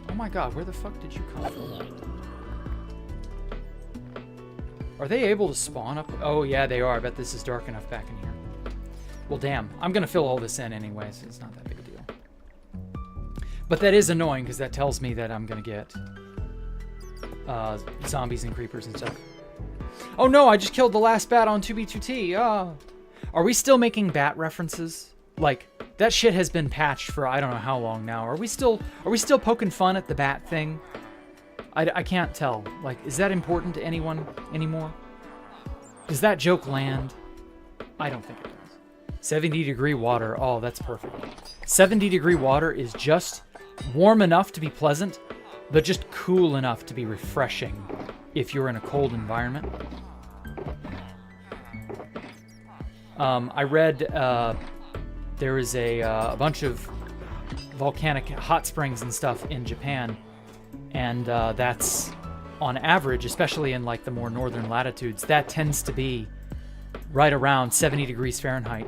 Oh my god, where the fuck did you come from? Are they able to spawn up? Oh yeah, they are. I bet this is dark enough back in here. Well, damn. I'm gonna fill all this in anyway, so it's not that big a deal. But that is annoying, because that tells me that I'm gonna get zombies and creepers and stuff. Oh no, I just killed the last bat on 2B2T. Are we still making bat references? Like, that shit has been patched for I don't know how long now. Are we still poking fun at the bat thing? I can't tell. Like, is that important to anyone anymore? Does that joke land? I don't think it does. 70-degree water. Oh, that's perfect. 70-degree water is just warm enough to be pleasant, but just cool enough to be refreshing if you're in a cold environment. I read there is a bunch of volcanic hot springs and stuff in Japan, and that's on average, especially in like the more northern latitudes, that tends to be right around 70 degrees Fahrenheit.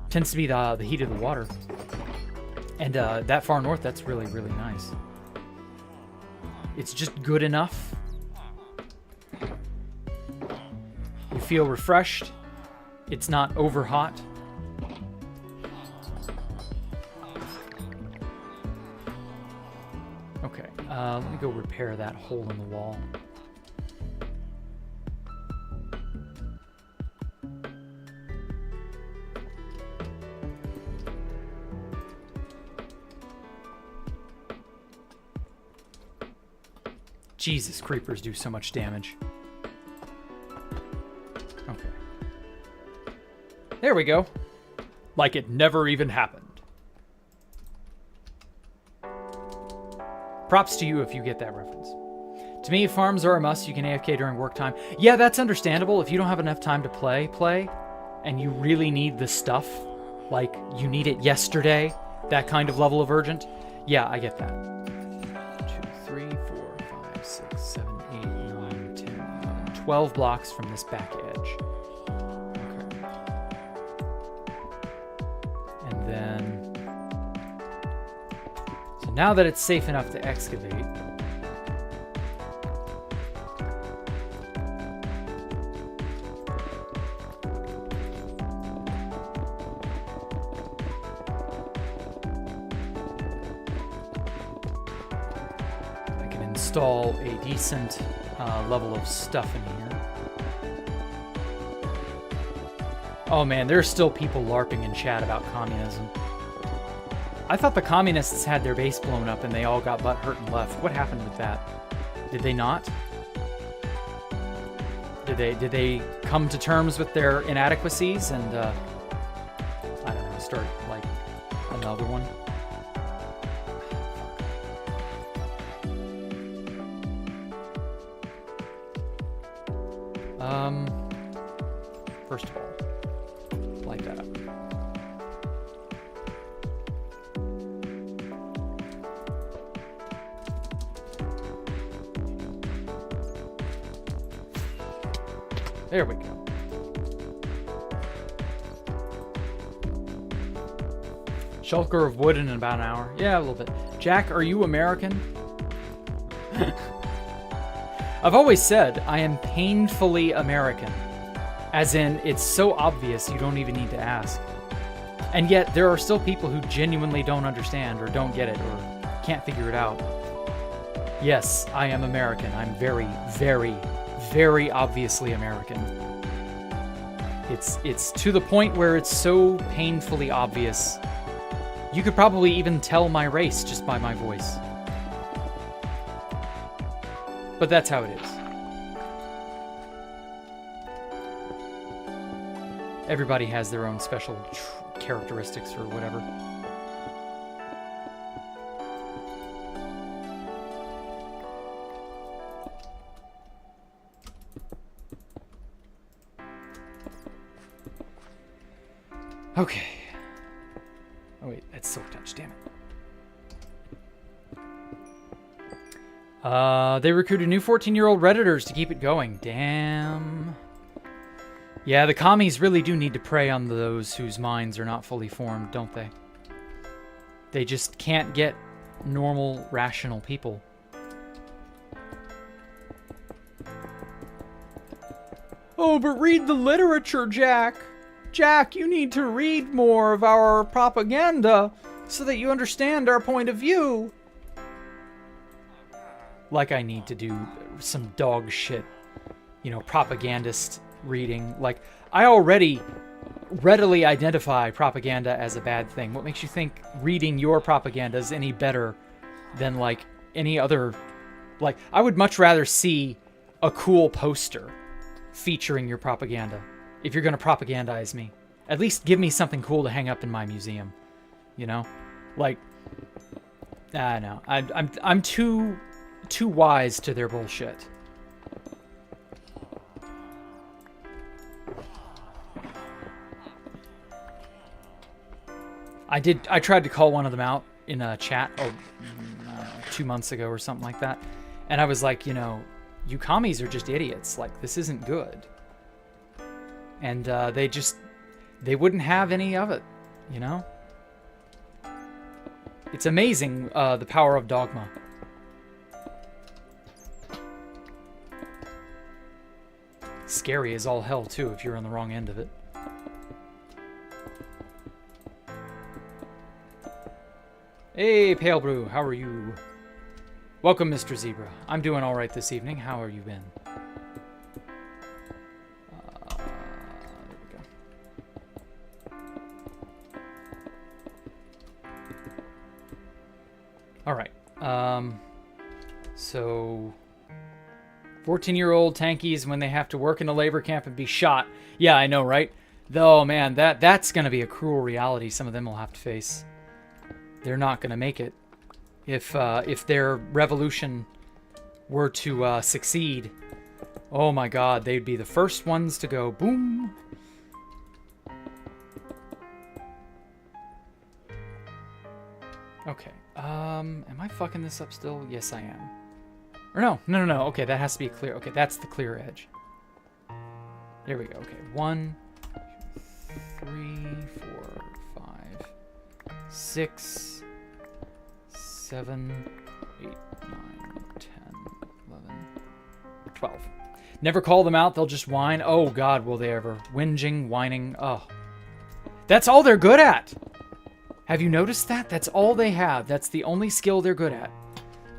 Tends to be the heat of the water. And that far north, that's really, really nice. It's just good enough. You feel refreshed. It's not over hot. Okay, let me go repair that hole in the wall. Jesus, creepers do so much damage. Okay. There we go. Like it never even happened. Props to you if you get that reference. To me, farms are a must. You can AFK during work time. Yeah, that's understandable. If you don't have enough time to play, and you really need the stuff, like you need it yesterday, that kind of level of urgent, yeah, I get that. 12 blocks from this back edge. Okay. And then... So now that it's safe enough to excavate... I can install a decent level of stuff in here. Oh man, there's still people LARPing in chat about communism. I thought the communists had their base blown up and they all got butthurt and left. What happened with that? Did they not? Did they come to terms with their inadequacies and I don't know, start like another one? First of all, light that up. There we go. Shulker of wood in about an hour. Yeah, a little bit. Jack, are you American? I've always said I am painfully American. As in, it's so obvious you don't even need to ask. And yet, there are still people who genuinely don't understand or don't get it or can't figure it out. Yes, I am American. I'm very, very, very obviously American. It's to the point where it's so painfully obvious. You could probably even tell my race just by my voice. But that's how it is. Everybody has their own special characteristics or whatever. Okay. Oh wait, that's Silk Touch, damn it. They recruited new 14-year-old Redditors to keep it going. Damn. Yeah, the commies really do need to prey on those whose minds are not fully formed, don't they? They just can't get normal, rational people. Oh, but read the literature, Jack. Jack, you need to read more of our propaganda so that you understand our point of view. Like I need to do some dog shit, you know, propagandist reading. Like, I already readily identify propaganda as a bad thing. What makes you think reading your propaganda is any better than, like, any other... Like, I would much rather see a cool poster featuring your propaganda. If you're going to propagandize me, at least give me something cool to hang up in my museum. You know? Like, I don't know. I'm too wise to their bullshit. I tried to call one of them out in a chat 2 months ago or something like that. And I was like, you know, you commies are just idiots. Like, this isn't good. And they wouldn't have any of it, you know? It's amazing, the power of dogma. Scary as all hell, too, if you're on the wrong end of it. Hey, Pale Brew, how are you? Welcome, Mr. Zebra. I'm doing all right this evening. How have you been? There we go. All right. So 14-year-old tankies when they have to work in a labor camp and be shot. Yeah, I know, right? Oh man, that's gonna be a cruel reality some of them will have to face. They're not gonna make it. If their revolution were to succeed, oh my god, they'd be the first ones to go boom. Okay, am I fucking this up still? Yes, I am. Or no. Okay, that has to be clear. Okay, that's the clear edge. There we go. Okay, 1, 2, 3, 4, 5, 6, 7, 8, 9, 10, 11, 12. Never call them out, they'll just whine. Oh god, will they ever. Whinging, whining, oh. That's all they're good at! Have you noticed that? That's all they have. That's the only skill they're good at.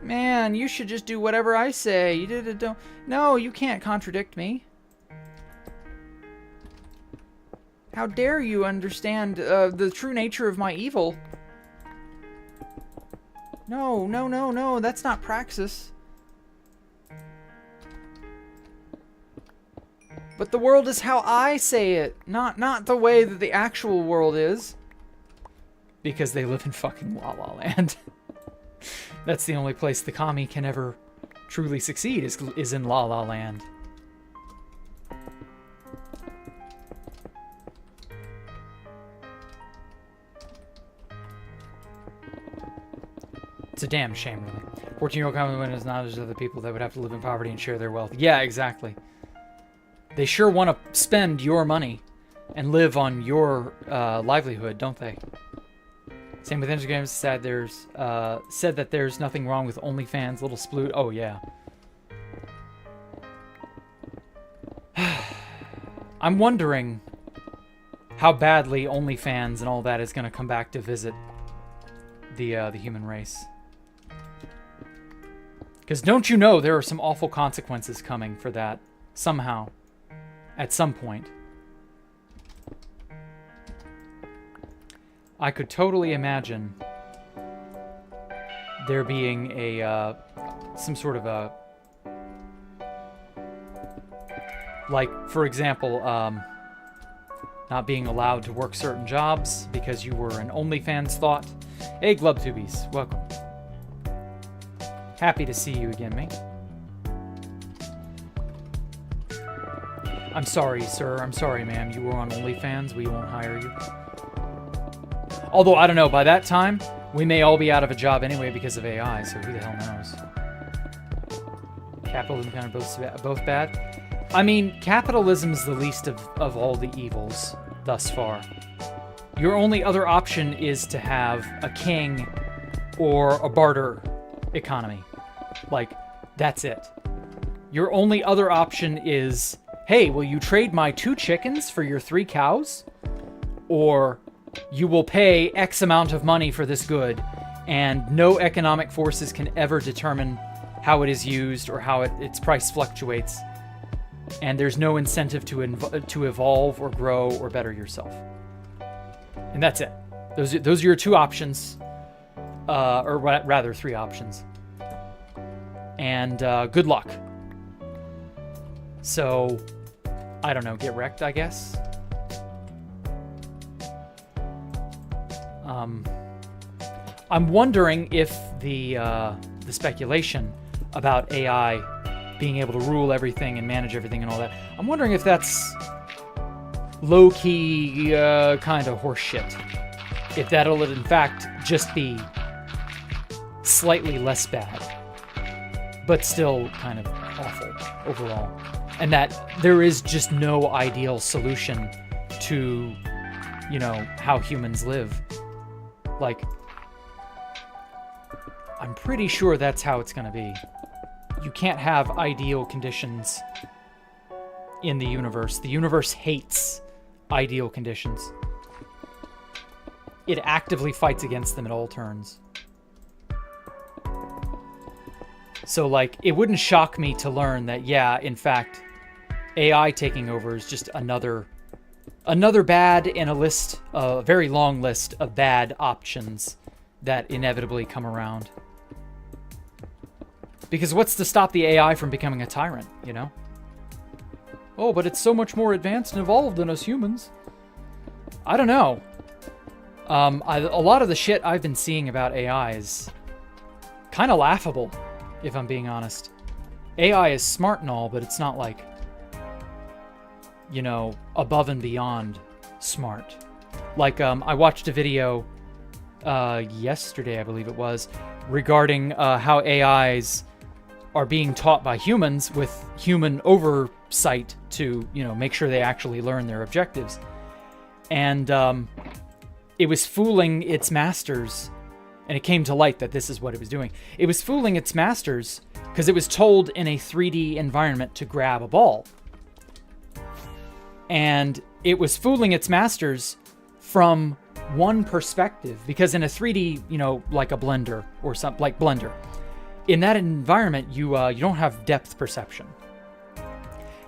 Man, you should just do whatever I say. You did it, don't... No, you can't contradict me. How dare you understand the true nature of my evil? No, that's not praxis. But the world is how I say it, not the way that the actual world is. Because they live in fucking La La Land. That's the only place the commie can ever truly succeed is in La La Land. It's a damn shame, really. 14-year-old common woman is not as other people that would have to live in poverty and share their wealth. Yeah, exactly. They sure want to spend your money and live on your livelihood, don't they? Same with Instagram. Said that there's nothing wrong with OnlyFans. Little sploot. Oh yeah. I'm wondering how badly OnlyFans and all that is going to come back to visit the human race. Because don't you know there are some awful consequences coming for that somehow, at some point. I could totally imagine there being a some sort of a, like, for example, not being allowed to work certain jobs because you were an OnlyFans thought. Hey, Glubtubies, welcome. Happy to see you again, mate. I'm sorry, sir. I'm sorry, ma'am. You were on OnlyFans. We won't hire you. Although, I don't know, by that time, we may all be out of a job anyway because of AI, so who the hell knows? Capitalism kind of both bad. I mean, capitalism's the least of all the evils thus far. Your only other option is to have a king or a barter economy. Like, that's it. Your only other option is, hey, will you trade my 2 chickens for your 3 cows? Or you will pay X amount of money for this good, and no economic forces can ever determine how it is used or how its price fluctuates. And there's no incentive to evolve or grow or better yourself. And that's it. Those are your 2 options, or rather 3 options. And good luck. So, I don't know, get wrecked, I guess. I'm wondering if the speculation about AI being able to rule everything and manage everything and all that, I'm wondering if that's low-key kind of horseshit. If that'll in fact just be slightly less bad, but still kind of awful overall. And that there is just no ideal solution to, you know, how humans live. Like, I'm pretty sure that's how it's going to be. You can't have ideal conditions in the universe. The universe hates ideal conditions. It actively fights against them at all turns. So, like, it wouldn't shock me to learn that, yeah, in fact, AI taking over is just another bad in a very long list of bad options that inevitably come around. Because what's to stop the AI from becoming a tyrant, you know? Oh, but it's so much more advanced and evolved than us humans. I don't know. A lot of the shit I've been seeing about AI is kind of laughable, if I'm being honest. AI is smart and all, but it's not like, you know, above and beyond smart. Like, I watched a video yesterday, I believe it was, regarding how AIs are being taught by humans with human oversight to, you know, make sure they actually learn their objectives. And it was fooling its masters, and it came to light that this is what it was doing. It was fooling its masters because it was told in a 3D environment to grab a ball. And it was fooling its masters from one perspective, because in a 3D, you know, like a Blender or something like Blender, in that environment, you don't have depth perception.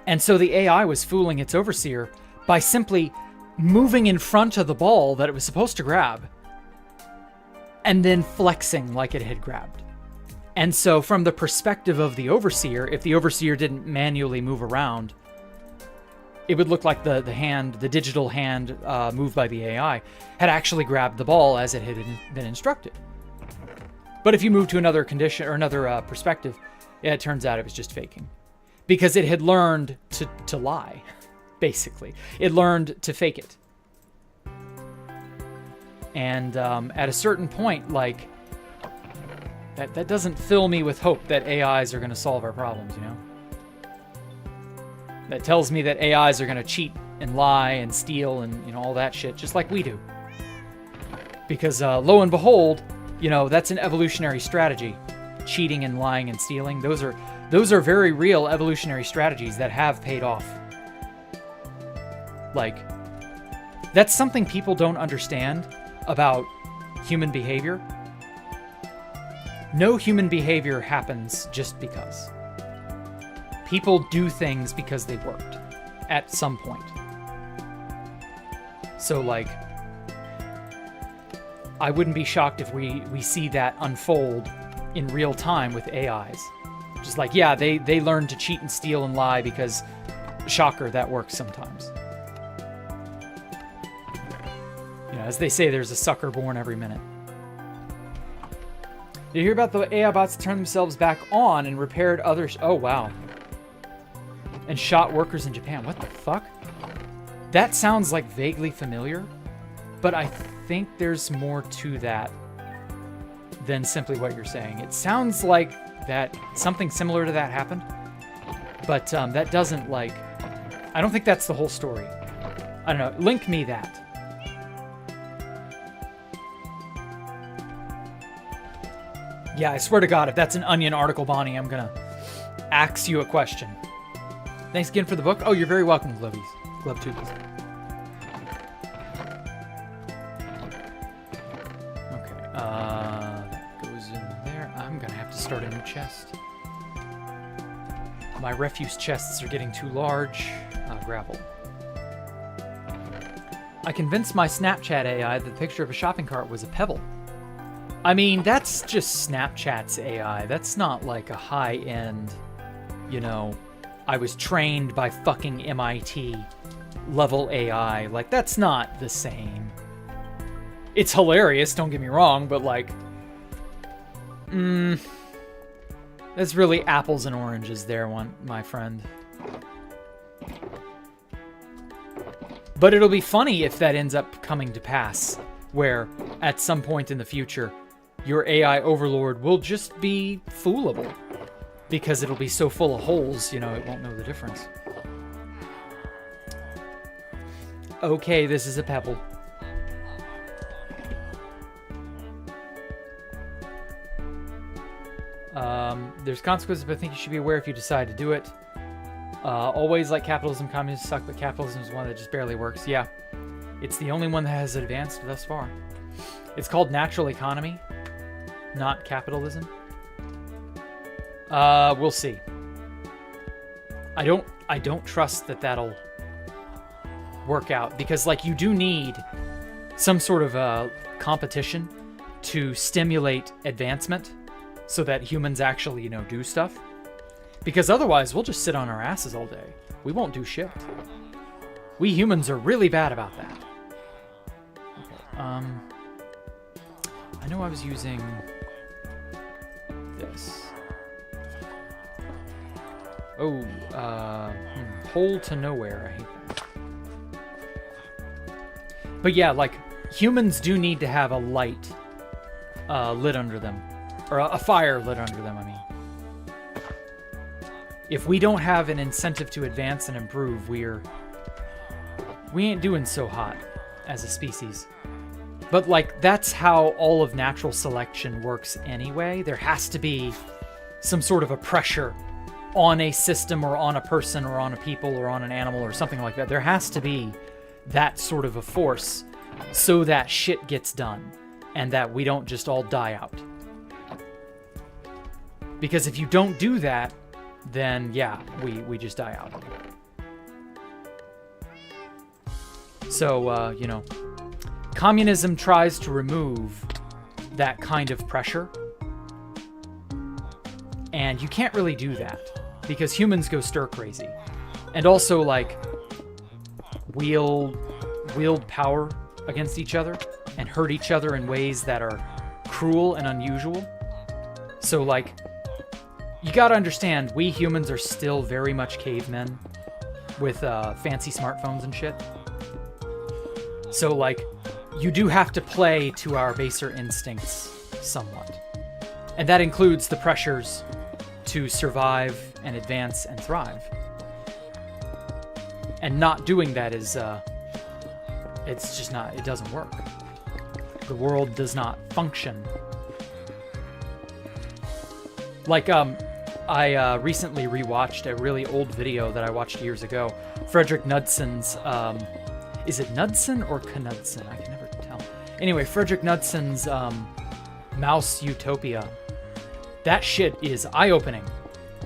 And so the AI was fooling its overseer by simply moving in front of the ball that it was supposed to grab and then flexing like it had grabbed. And so from the perspective of the overseer, if the overseer didn't manually move around, it would look like the digital hand moved by the AI had actually grabbed the ball as it had been instructed. But if you move to another condition or another perspective, it turns out it was just faking. Because it had learned to lie, basically. It learned to fake it. And at a certain point, like, that doesn't fill me with hope that AIs are going to solve our problems, you know? That tells me that AIs are going to cheat and lie and steal and, you know, all that shit, just like we do. Because lo and behold, you know, that's an evolutionary strategy. Cheating and lying and stealing, those are very real evolutionary strategies that have paid off. Like, that's something people don't understand about human behavior. No human behavior happens just because. People do things because they worked at some point. So, like, I wouldn't be shocked if we see that unfold in real time with AIs. Just like, yeah, they learn to cheat and steal and lie because, shocker, that works sometimes. You know, as they say, there's a sucker born every minute. Did you hear about the AI bots that turned themselves back on and repaired others? Oh, wow. And shot workers in Japan. What the fuck? That sounds like vaguely familiar, but I think there's more to that than simply what you're saying. It sounds like that something similar to that happened, but that doesn't, like, I don't think that's the whole story. I don't know. Link me that. Yeah, I swear to God, if that's an Onion article, Bonnie, I'm gonna ask you a question. Thanks again for the book. Oh, you're very welcome, Glovies. GloveTubies. Okay, that goes in there. I'm gonna have to start a new chest. My refuse chests are getting too large. Gravel. I convinced my Snapchat AI that the picture of a shopping cart was a pebble. I mean, that's just Snapchat's AI. That's not like a high-end, you know, I was trained by fucking MIT level AI. Like, that's not the same. It's hilarious, don't get me wrong, but like, that's really apples and oranges there, my friend. But it'll be funny if that ends up coming to pass, where at some point in the future, your AI overlord will just be foolable because it'll be so full of holes, you know, it won't know the difference. Okay, this is a pebble. There's consequences, but I think you should be aware if you decide to do it. Always like capitalism, communism suck, but capitalism is one that just barely works. Yeah, it's the only one that has advanced thus far. It's called natural economy, not capitalism. We'll see. I don't trust that that'll work out, because like you do need some sort of competition to stimulate advancement so that humans actually, you know, do stuff. Because otherwise we'll just sit on our asses all day. We won't do shit. We humans are really bad about that. Okay, I know I was using this. Oh, hole to nowhere. I hate that. But yeah, like, humans do need to have a light lit under them. Or a fire lit under them, I mean. If we don't have an incentive to advance and improve, we ain't doing so hot as a species. But like, that's how all of natural selection works anyway. There has to be some sort of a pressure on a system or on a person or on a people or on an animal or something like that. There has to be that sort of a force so that shit gets done and that we don't just all die out. Because if you don't do that, then yeah, we just die out. So, you know, communism tries to remove that kind of pressure. And you can't really do that because humans go stir crazy. And also, like, wield power against each other and hurt each other in ways that are cruel and unusual. So, like, you gotta understand, we humans are still very much cavemen with fancy smartphones and shit. So, like, you do have to play to our baser instincts somewhat. And that includes the pressures to survive and advance and thrive. And not doing that is, it's just not, it doesn't work. The world does not function. Like, I recently rewatched a really old video that I watched years ago. Frederick Knudson's, is it Knudsen or Knudsen? I can never tell. Anyway, Frederick Knudson's Mouse Utopia. That shit is eye-opening.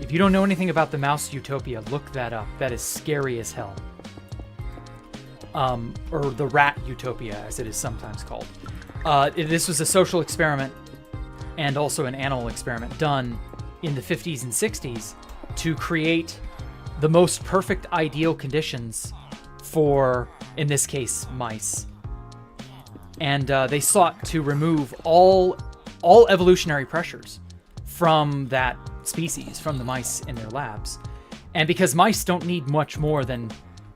If you don't know anything about the Mouse Utopia, look that up. That is scary as hell. Or the Rat Utopia, as it is sometimes called. This was a social experiment and also an animal experiment done in the 50s and 60s to create the most perfect ideal conditions for, in this case, mice. And they sought to remove all evolutionary pressures from that species, from the mice in their labs. And because mice don't need much more than,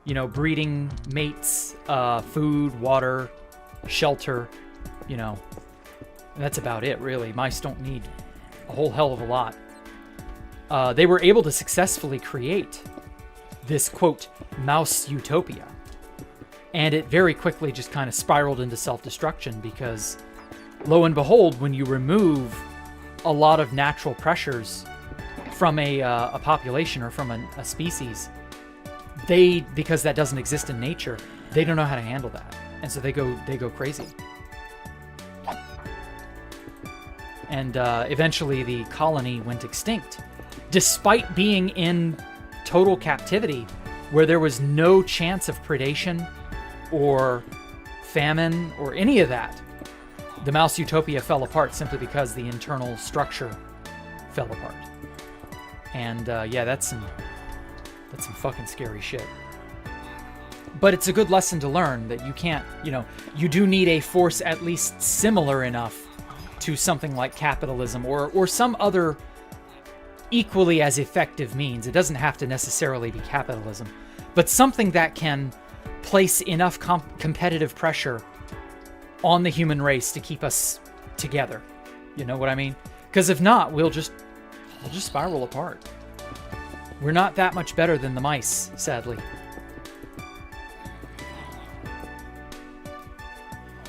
you know, breeding mates, food, water, shelter, you know. And that's about it, really. Mice don't need a whole hell of a lot. They were able to successfully create this, quote, mouse utopia. And it very quickly just kind of spiraled into self-destruction because, lo and behold, when you remove a lot of natural pressures from a population or from a species, because that doesn't exist in nature, they don't know how to handle that. And so they go crazy. And eventually the colony went extinct, despite being in total captivity, where there was no chance of predation or famine or any of that. The mouse utopia fell apart simply because the internal structure fell apart. And yeah, that's some fucking scary shit. But it's a good lesson to learn that you can't, you do need a force at least similar enough to something like capitalism or some other equally as effective means. It doesn't have to necessarily be capitalism, but something that can place enough competitive pressure on the human race to keep us together. You know what I mean? Because if not, we'll just spiral apart. We're not that much better than the mice, sadly.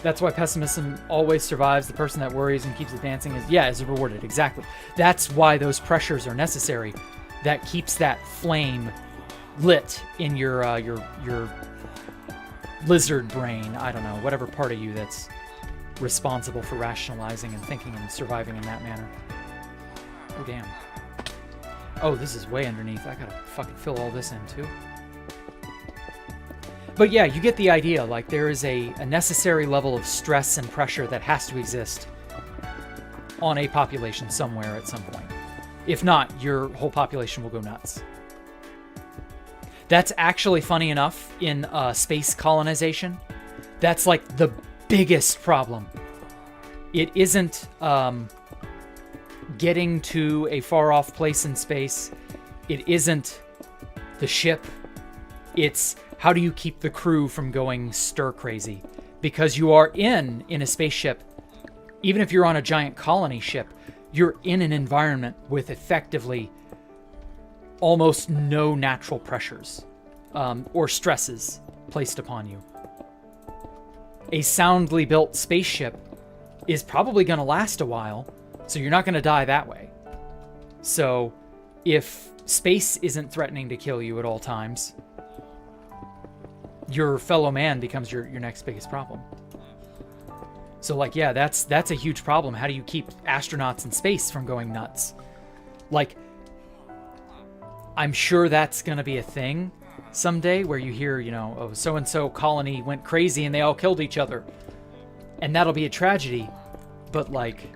That's why pessimism always survives. The person that worries and keeps advancing is rewarded. Exactly. That's why those pressures are necessary. That keeps that flame lit in your lizard brain. I don't know, whatever part of you that's responsible for rationalizing and thinking and surviving in that manner. Oh, damn. Oh, this is way underneath. I gotta fucking fill all this in, too. But yeah, you get the idea. Like, there is a necessary level of stress and pressure that has to exist on a population somewhere at some point. If not, your whole population will go nuts. That's actually, funny enough, in space colonization. That's like the biggest problem. It isn't getting to a far-off place in space. It isn't the ship. It's how do you keep the crew from going stir-crazy? Because you are in a spaceship, even if you're on a giant colony ship, you're in an environment with effectively almost no natural pressures or stresses placed upon you. A soundly built spaceship is probably going to last a while, so you're not going to die that way. So if space isn't threatening to kill you at all times, your fellow man becomes your next biggest problem. So, like, yeah, that's a huge problem. How do you keep astronauts in space from going nuts? Like, I'm sure that's going to be a thing someday where you hear, oh, so-and-so colony went crazy and they all killed each other. And that'll be a tragedy. But, like,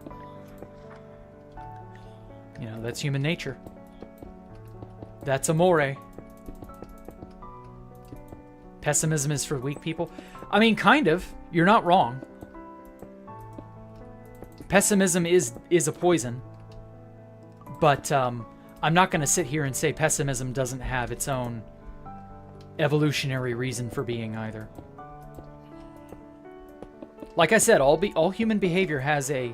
that's human nature. That's amore. Pessimism is for weak people. I mean, kind of. You're not wrong. Pessimism is a poison. But I'm not going to sit here and say pessimism doesn't have its own evolutionary reason for being either. Like I said, all human behavior has a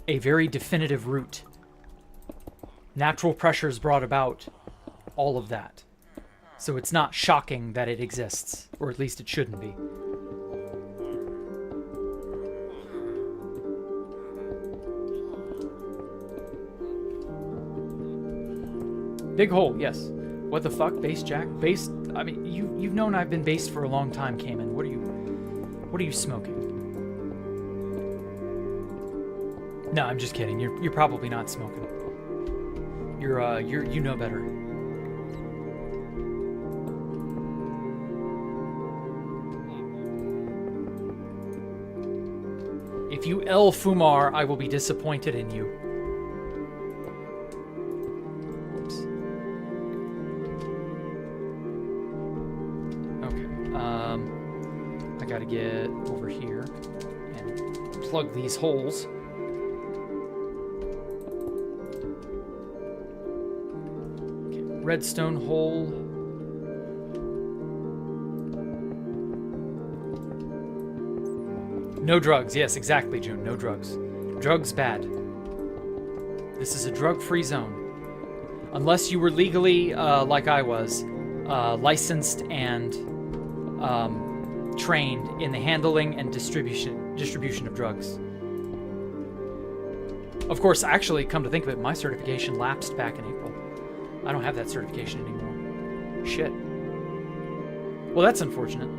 very definitive root. Natural pressures brought about all of that. So it's not shocking that it exists, or at least it shouldn't be. Big hole, yes. What the fuck, base Jack? Based? I mean, you've known I've been based for a long time, Cayman. What are you smoking? No, I'm just kidding. You're probably not smoking. You know better. If you El Fumar, I will be disappointed in you. Whoops. Okay. I gotta get over here and plug these holes. Okay, redstone hole. No drugs. Yes, exactly, June. No drugs. Drugs bad. This is a drug-free zone. Unless you were legally, like I was, licensed and trained in the handling and distribution of drugs. Of course, actually, come to think of it, my certification lapsed back in April. I don't have that certification anymore. Shit. Well, that's unfortunate.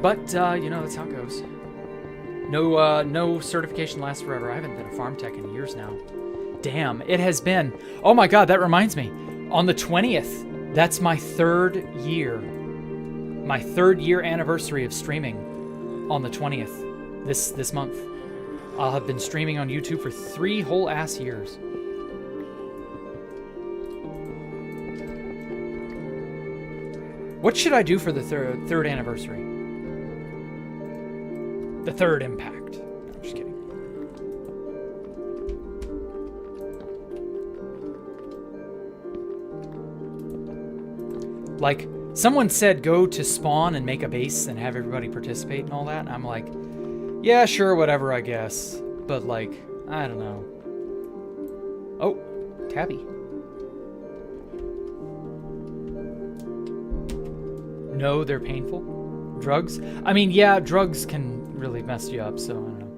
But, you know, that's how it goes. No certification lasts forever. I haven't been a farm tech in years now. Damn, it has been. Oh my god, that reminds me. On the 20th, that's my 3rd year. My 3rd year anniversary of streaming on the 20th this month. I'll have been streaming on YouTube for 3 whole ass years. What should I do for the third anniversary? The 3rd impact. No, I'm just kidding. Like, someone said go to spawn and make a base and have everybody participate and all that. And I'm like, yeah, sure, whatever, I guess. But, like, I don't know. Oh, Tabby. No, they're painful. Drugs? I mean, yeah, drugs can really mess you up, so I don't know.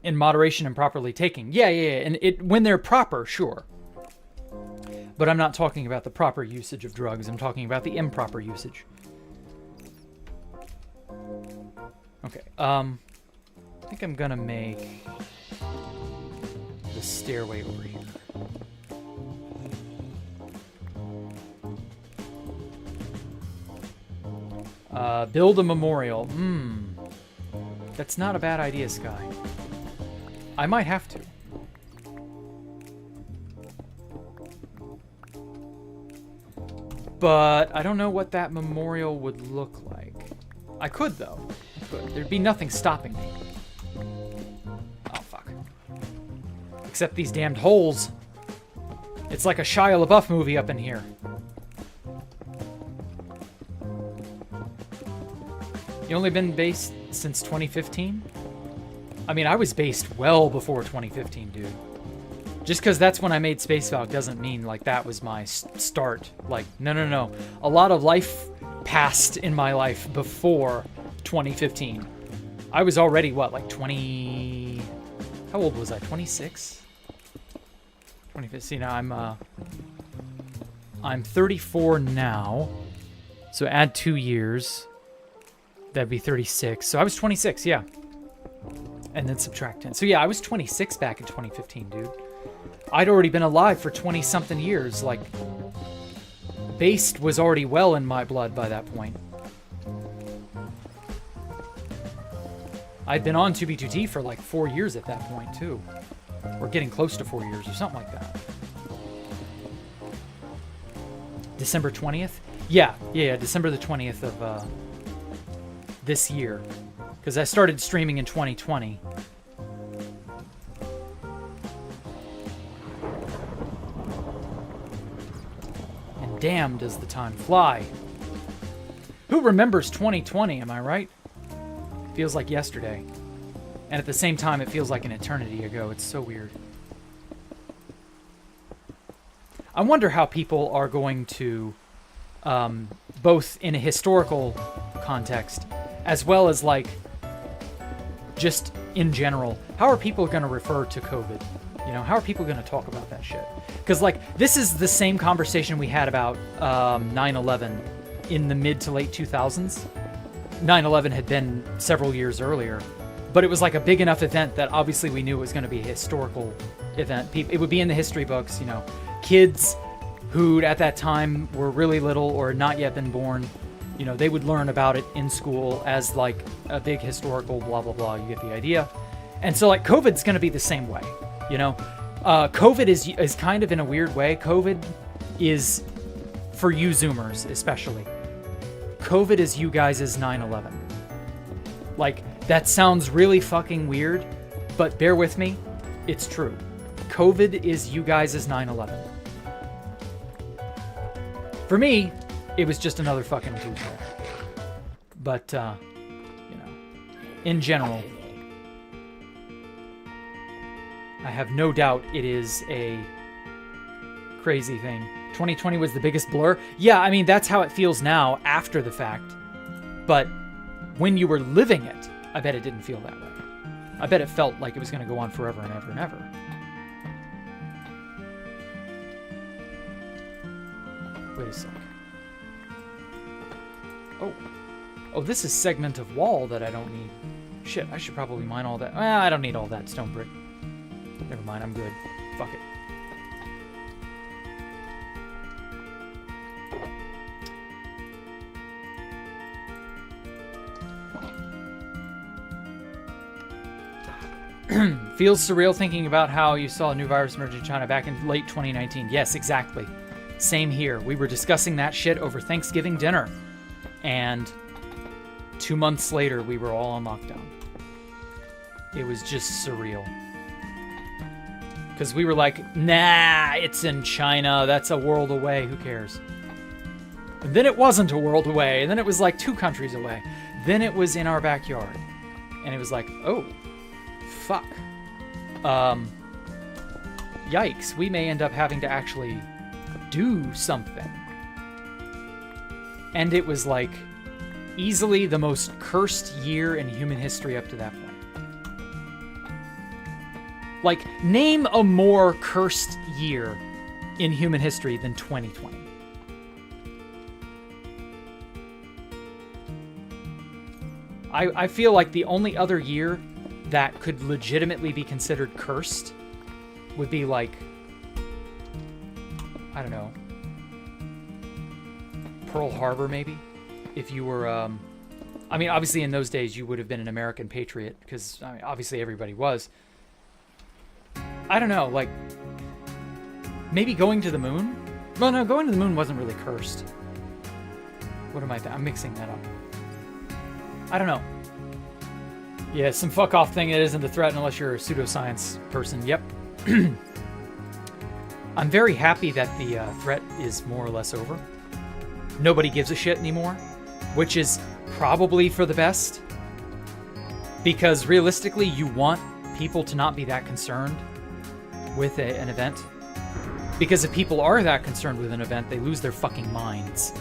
In moderation and properly taking. Yeah. And when they're proper, sure. But I'm not talking about the proper usage of drugs. I'm talking about the improper usage. Okay, I think I'm gonna make the stairway over here. Build a memorial. That's not a bad idea, Sky. I might have to. But I don't know what that memorial would look like. I could, though. I could. There'd be nothing stopping me. Oh, fuck. Except these damned holes. It's like a Shia LaBeouf movie up in here. You only been based since 2015? I mean, I was based well before 2015, dude. Just because that's when I made Space Valk doesn't mean, like, that was my start. Like, no. A lot of life passed in my life before 2015. I was already, what, like 20... How old was I? 26? 2015. See, now I'm 34 now. So add 2 years. That'd be 36. So I was 26, yeah. And then subtract 10. So yeah, I was 26 back in 2015, dude. I'd already been alive for 20-something years. Like, Based was already well in my blood by that point. I'd been on 2B2T for like 4 years at that point, too. Or getting close to 4 years or something like that. December 20th? Yeah, December the 20th of this year. Because I started streaming in 2020. And damn, does the time fly. Who remembers 2020, am I right? Feels like yesterday. And at the same time, it feels like an eternity ago. It's so weird. I wonder how people are going to, both in a historical context, as well as, like, just in general, how are people going to refer to COVID? You know, how are people going to talk about that shit? Because, like, this is the same conversation we had about 9/11 in the mid to late 2000s. 9/11 had been several years earlier, but it was like a big enough event that obviously we knew it was going to be a historical event. It would be in the history books, you know. Kids who at that time were really little or not yet been born, you know, they would learn about it in school as like a big historical blah, blah, blah. You get the idea. And so like COVID's going to be the same way, you know. COVID is kind of in a weird way. COVID is, for you Zoomers especially, COVID is you guys' 9/11. Like, that sounds really fucking weird, but bear with me, it's true. COVID is you guys' 9/11. For me, it was just another fucking Tuesday. But, in general, I have no doubt it is a crazy thing. 2020 was the biggest blur. Yeah, I mean, that's how it feels now after the fact. But when you were living it, I bet it didn't feel that way. I bet it felt like it was going to go on forever and ever and ever. Wait a sec. Oh, this is segment of wall that I don't need. Shit, I should probably mine all that. Well, I don't need all that stone brick. Never mind, I'm good. Fuck it. Feels surreal thinking about how you saw a new virus emerge in China back in late 2019. Yes, exactly. Same here. We were discussing that shit over Thanksgiving dinner. And 2 months later, we were all on lockdown. It was just surreal. Because we were like, nah, it's in China. That's a world away. Who cares? And then it wasn't a world away. And then it was like 2 countries away. Then it was in our backyard. And it was like, oh, fuck. Yikes. We may end up having to actually do something. And it was like easily the most cursed year in human history up to that point. Like, name a more cursed year in human history than 2020. I feel like the only other year that could legitimately be considered cursed would be like, I don't know, Pearl Harbor maybe? If you were, I mean, obviously in those days you would have been an American patriot because, I mean, obviously everybody was. I don't know, like, maybe going to the moon? Well, no, going to the moon wasn't really cursed. What am I, I'm mixing that up. I don't know. Yeah, some fuck off thing that isn't a threat unless you're a pseudoscience person. Yep. I'm very happy that the threat is more or less over. Nobody gives a shit anymore, which is probably for the best. Because realistically, you want people to not be that concerned with an event. Because if people are that concerned with an event, they lose their fucking minds.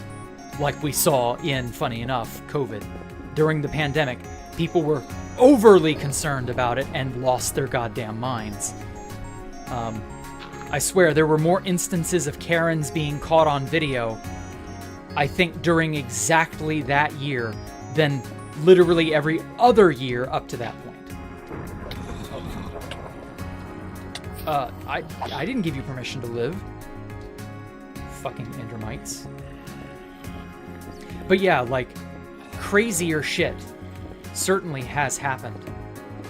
Like we saw in, funny enough, COVID. During the pandemic, people were overly concerned about it and lost their goddamn minds. I swear, there were more instances of Karens being caught on video, I think, during exactly that year than literally every other year up to that point. I didn't give you permission to live. Fucking Andromites. But yeah, like, crazier shit certainly has happened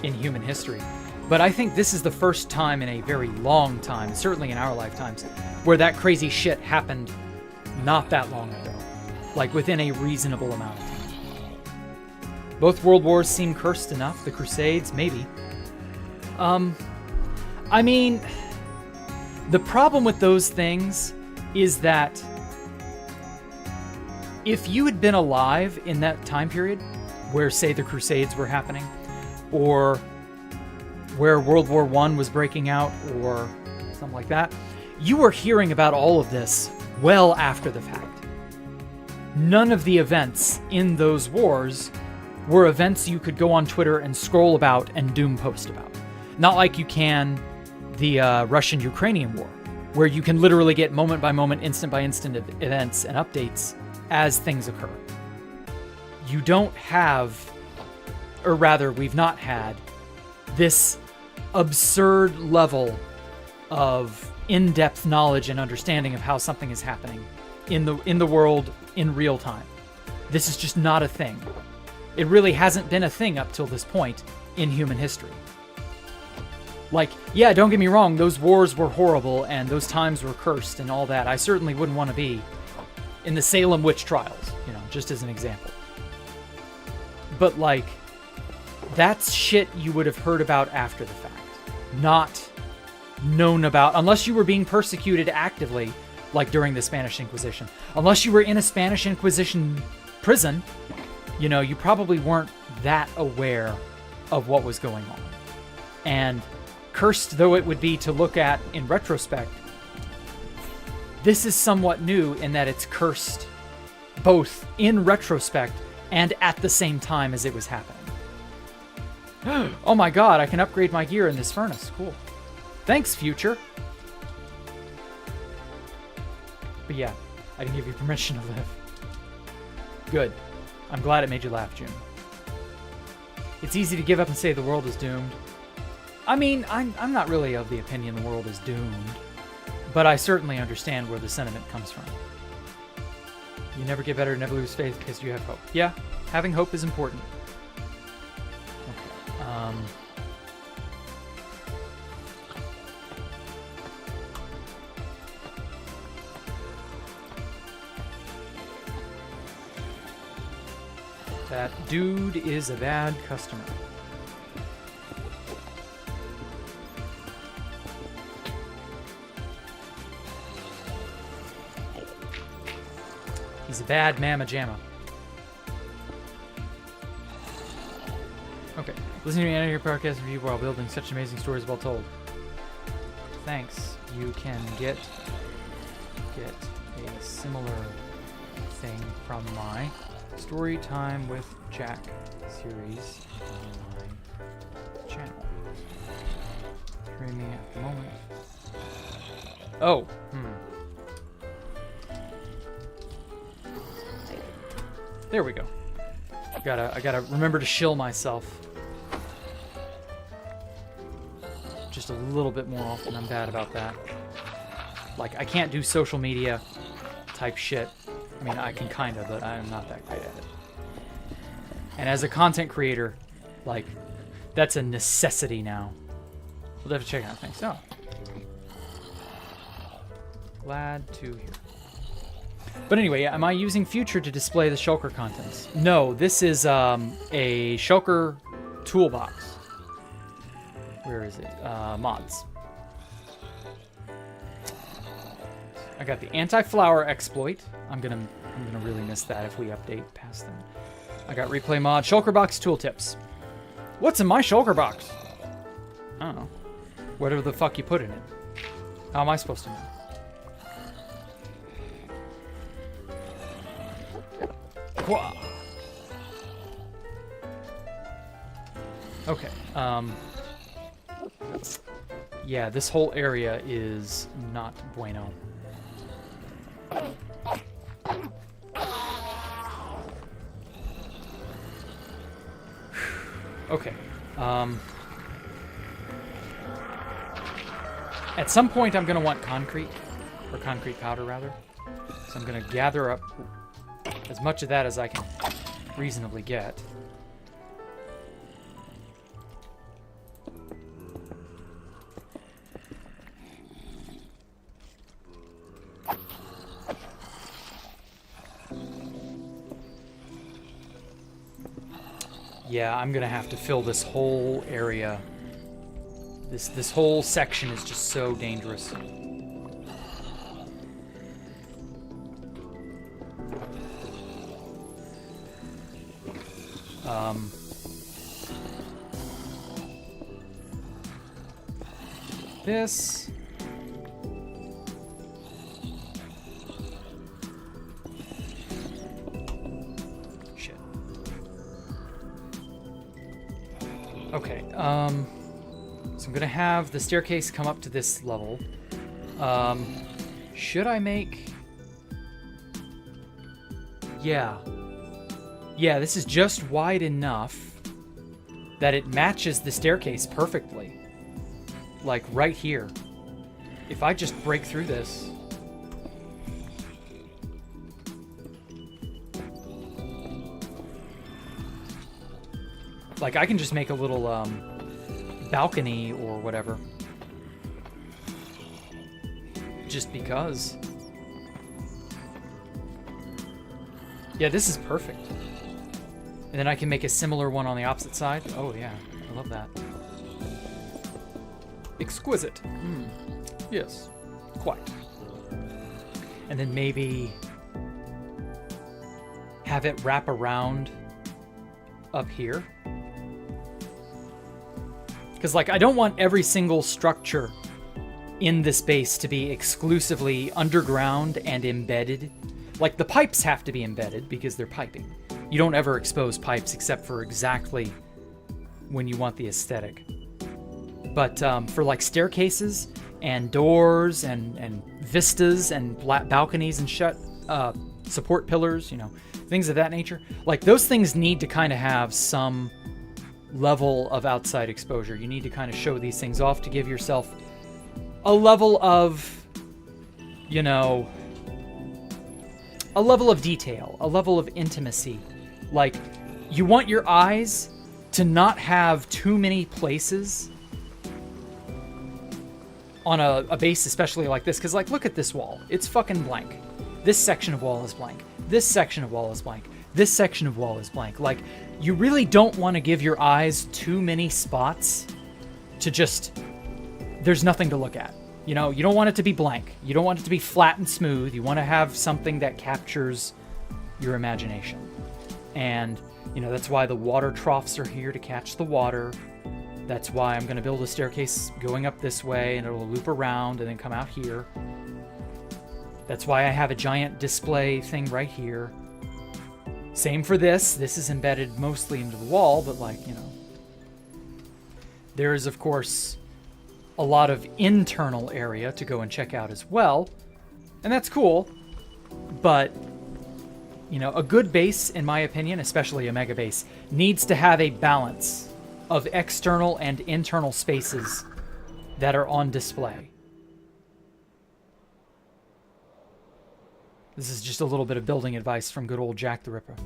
in human history. But I think this is the first time in a very long time, certainly in our lifetimes, where that crazy shit happened not that long ago. Like within a reasonable amount of time. Both world wars seem cursed enough. The Crusades, maybe. I mean, the problem with those things is that if you had been alive in that time period, where, say, the Crusades were happening, or where World War I was breaking out, or something like that, you were hearing about all of this well after the fact. None of the events in those wars were events you could go on Twitter and scroll about and doom post about. Not like you can the Russian-Ukrainian war, where you can literally get moment-by-moment, instant-by-instant events and updates as things occur. You don't have, or rather, we've not had, this absurd level of in-depth knowledge and understanding of how something is happening in the world in real time. This is just not a thing. It really hasn't been a thing up till this point in human history. Like, yeah, don't get me wrong, those wars were horrible and those times were cursed and all that. I certainly wouldn't want to be in the Salem witch trials, you know, just as an example. But, like, that's shit you would have heard about after the fact. Not known about, unless you were being persecuted actively, like during the Spanish Inquisition. Unless you were in a Spanish Inquisition prison, you know, you probably weren't that aware of what was going on. And cursed though it would be to look at in retrospect, this is somewhat new in that it's cursed both in retrospect and at the same time as it was happening. Oh my god, I can upgrade my gear in this furnace. Cool. Thanks, future. But yeah, I didn't give you permission to live. Good. I'm glad it made you laugh, June. It's easy to give up and say the world is doomed. I mean, I'm not really of the opinion the world is doomed, but I certainly understand where the sentiment comes from. You never get better, never lose faith because you have hope. Yeah, having hope is important. Okay. That dude is a bad customer. He's a bad mamma jamma. Okay. Listening to the end of your podcast review while building such amazing stories well told. Thanks. You can get a similar thing from my Story Time with Jack series on my channel. Streaming at the moment. Oh, There we go. I gotta remember to shill myself just a little bit more often. I'm bad about that. Like, I can't do social media type shit. I mean, I can kinda, but I'm not that great at it. And as a content creator, like, that's a necessity now. We'll have to check out things. Oh. Glad to hear. But anyway, am I using Future to display the shulker contents? No, this is a shulker toolbox. Where is it? Mods. I got the anti-flower exploit. I'm gonna really miss that if we update past them. I got replay mod, shulker box tooltips. What's in my shulker box? I don't know. Whatever the fuck you put in it. How am I supposed to know? Okay, yeah, this whole area is not bueno. Okay, at some point I'm gonna want concrete, or concrete powder rather, so I'm gonna gather up as much of that as I can reasonably get. Yeah, I'm gonna have to fill this whole area. This whole section is just so dangerous. This. Shit. Okay, so I'm gonna have the staircase come up to this level. Should I make... Yeah, this is just wide enough that it matches the staircase perfectly. Like right here. If I just break through this. Like I can just make a little balcony or whatever. Just because. Yeah, this is perfect. And then I can make a similar one on the opposite side. Oh yeah, I love that. Exquisite. Yes, quite. And then maybe have it wrap around up here. Because, like, I don't want every single structure in this base to be exclusively underground and embedded. Like, the pipes have to be embedded because they're piping. You don't ever expose pipes except for exactly when you want the aesthetic. But for, like, staircases and doors and vistas and balconies and support pillars, you know, things of that nature, like, those things need to kind of have some level of outside exposure. You need to kind of show these things off to give yourself a level of, you know, a level of detail, a level of intimacy. Like, you want your eyes to not have too many places on a base, especially like this, because, like, look at this wall. It's fucking blank. This section of wall is blank. This section of wall is blank. This section of wall is blank. Like, you really don't want to give your eyes too many spots to just, there's nothing to look at. You know, you don't want it to be blank. You don't want it to be flat and smooth. You want to have something that captures your imagination. And, you know, that's why the water troughs are here to catch the water. That's why I'm going to build a staircase going up this way, and it'll loop around and then come out here. That's why I have a giant display thing right here. Same for this. This is embedded mostly into the wall, but, like, you know, there is, of course, a lot of internal area to go and check out as well. And that's cool. But, you know, a good base, in my opinion, especially a mega base, needs to have a balance of external and internal spaces that are on display. This is just a little bit of building advice from good old Jacktherippa.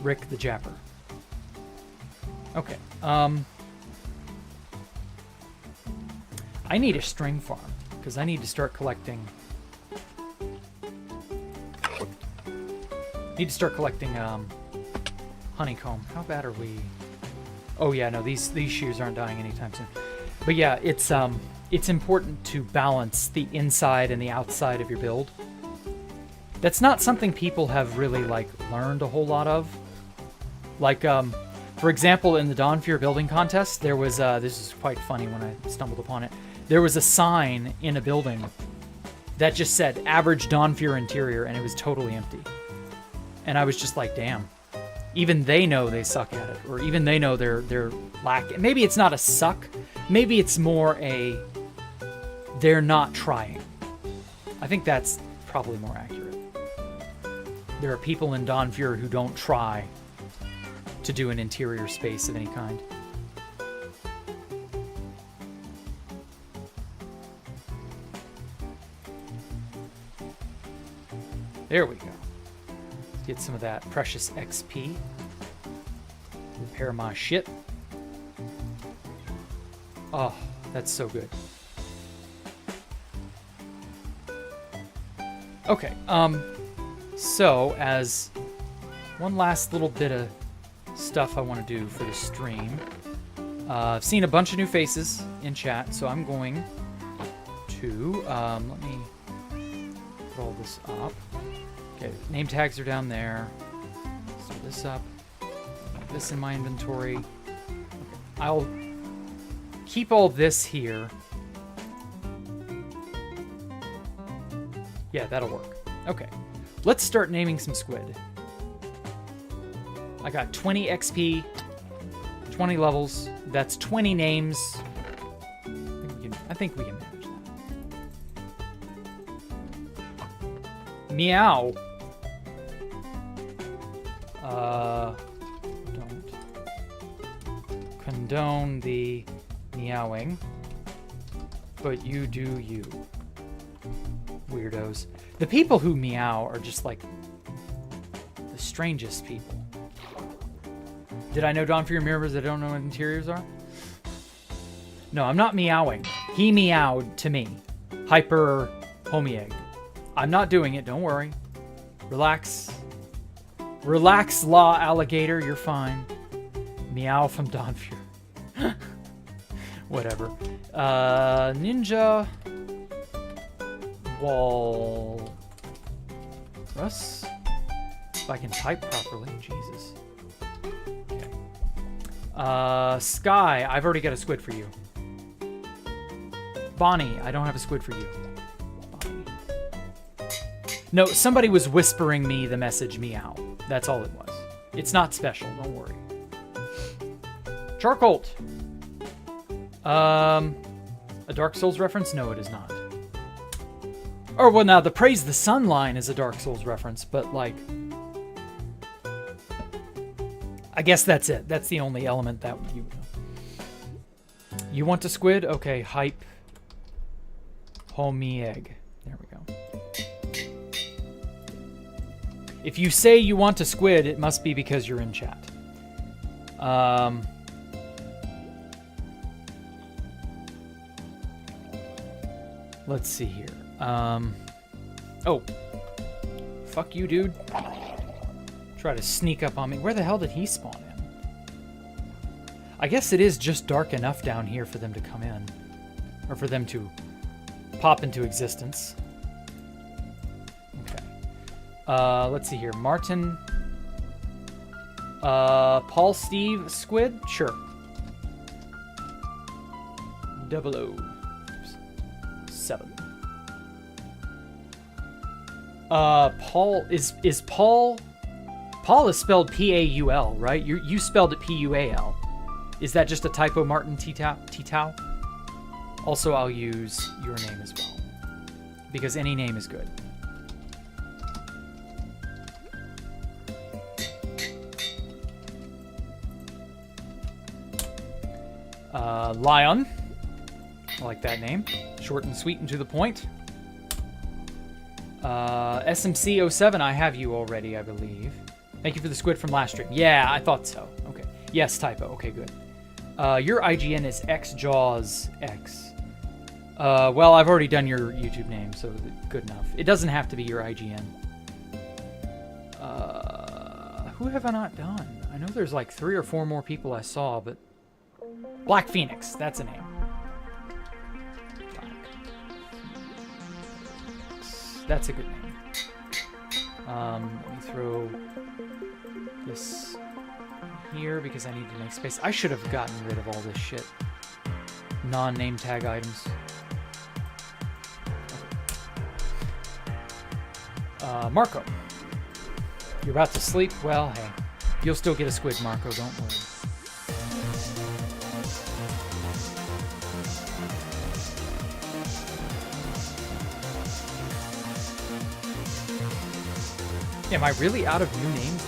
Rick the Japper. Okay. I need a string farm because I need to start collecting. Honeycomb. How bad are we? Oh yeah, no, these shoes aren't dying anytime soon. But yeah, it's important to balance the inside and the outside of your build. That's not something people have really, like, learned a whole lot of. Like, for example, in the Dawnfear building contest, there was, this is quite funny when I stumbled upon it. There was a sign in a building that just said, average Dawnfear interior, and it was totally empty. And I was just like, damn. Even they know they suck at it, or even they know they're lacking. Maybe it's not a suck. Maybe it's more a they're not trying. I think that's probably more accurate. There are people in Dawnfear who don't try to do an interior space of any kind. There we go. Let's get some of that precious XP. Repair my shit. Oh, that's so good. Okay, so as one last little bit of stuff I want to do for the stream, I've seen a bunch of new faces in chat, so I'm going to, let me put all this up. Okay, name tags are down there. Set this up. Put this in my inventory. Okay, I'll keep all this here. Yeah, that'll work. Okay, let's start naming some squid. I got 20 XP, 20 levels. That's 20 names. I think we can manage that. Meow. Don't condone the meowing, but you do you. Weirdos. The people who meow are just like the strangest people. Did I know Dawnfear members that don't know what interiors are? No, I'm not meowing. He meowed to me. Hyper homie egg. I'm not doing it, don't worry. Relax. Relax, law alligator, you're fine. Meow from Dawnfear. Whatever. Ninja Walrus. I can type properly. Jesus. Okay. Sky, I've already got a squid for you. Bonnie, I don't have a squid for you. Bonnie. No, somebody was whispering me the message meow. That's all it was. It's not special, don't worry. Charcoal. A Dark Souls reference? No, it is not. Or, well, now, the Praise the Sun line is a Dark Souls reference, but, like... I guess that's it. That's the only element that you... You want a squid? Okay, hype. Homie egg. There we go. If you say you want a squid, it must be because you're in chat. Let's see here. Oh. Fuck you, dude. Try to sneak up on me. Where the hell did he spawn in? I guess it is just dark enough down here for them to come in. Or for them to pop into existence. Okay. Let's see here. Martin. Paul Steve Squid? Sure. 007. Paul is Paul. Paul is spelled P-A-U-L, right? You spelled it P-U-A-L. Is that just a typo, Martin T-Tau? Also, I'll use your name as well, because any name is good. Lion. I like that name. Short and sweet and to the point. SMC07, I have you already, I believe. Thank you for the squid from last stream. Yeah, I thought so. Okay. Yes, typo. Okay, good. Your IGN is XJawsX. Well, I've already done your YouTube name, so good enough. It doesn't have to be your IGN. Who have I not done? I know there's like 3 or 4 more people I saw, but... Black Phoenix, that's a name. That's a good name. Let me throw this here because I need to make space. I should have gotten rid of all this shit. Non-name tag items. Marco. You're about to sleep? Well, hey. You'll still get a squid, Marco. Don't worry. Am I really out of new names?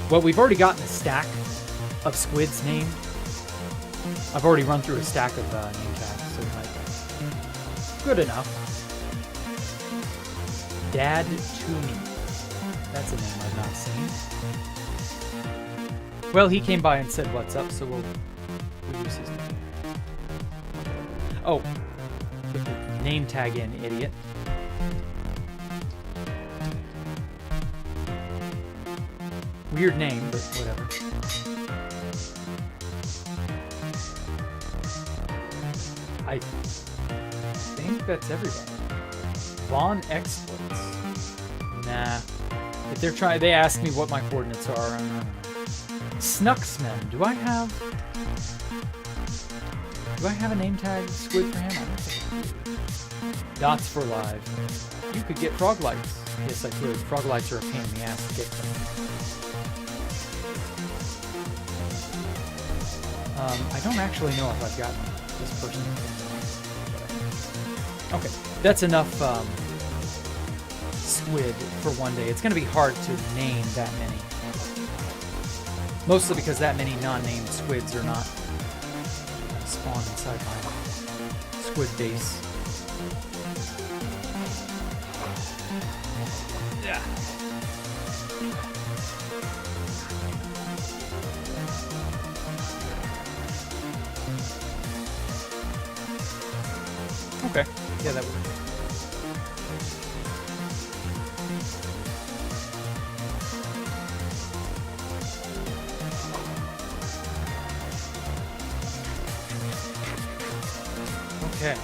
Well, we've already gotten a stack of squids named. I've already run through a stack of name tags, so like, good enough. Dad to me. That's a name I've not seen. Well, he came by and said what's up, so we'll use his name. Oh, put the name tag in, idiot. Weird name, but whatever. I think that's everybody. Vaughn Exploits. Nah. If they're trying, they ask me what my coordinates are. Snucksman. Do I have a name tag squid for him? I don't think I do. Dots for live. You could get frog lights. Yes, I could. Frog lights are a pain in the ass to get them. I don't actually know if I've got this person. Okay, that's enough squid for one day. It's going to be hard to name that many. Mostly because that many non-named squids are not spawned inside my squid base. Yeah. Okay. Yeah, that would. Okay.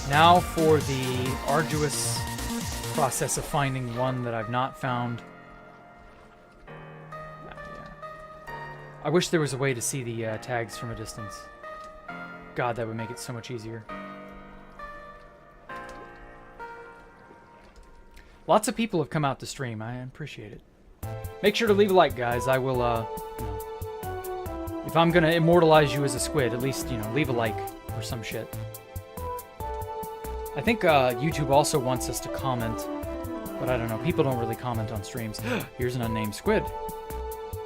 Now for the arduous process of finding one that I've not found. I wish there was a way to see the tags from a distance. God, that would make it so much easier. Lots of people have come out to stream. I appreciate it. Make sure to leave a like, guys. I will, if I'm gonna immortalize you as a squid, at least, leave a like or some shit. I think YouTube also wants us to comment, but I don't know. People don't really comment on streams. Here's an unnamed squid.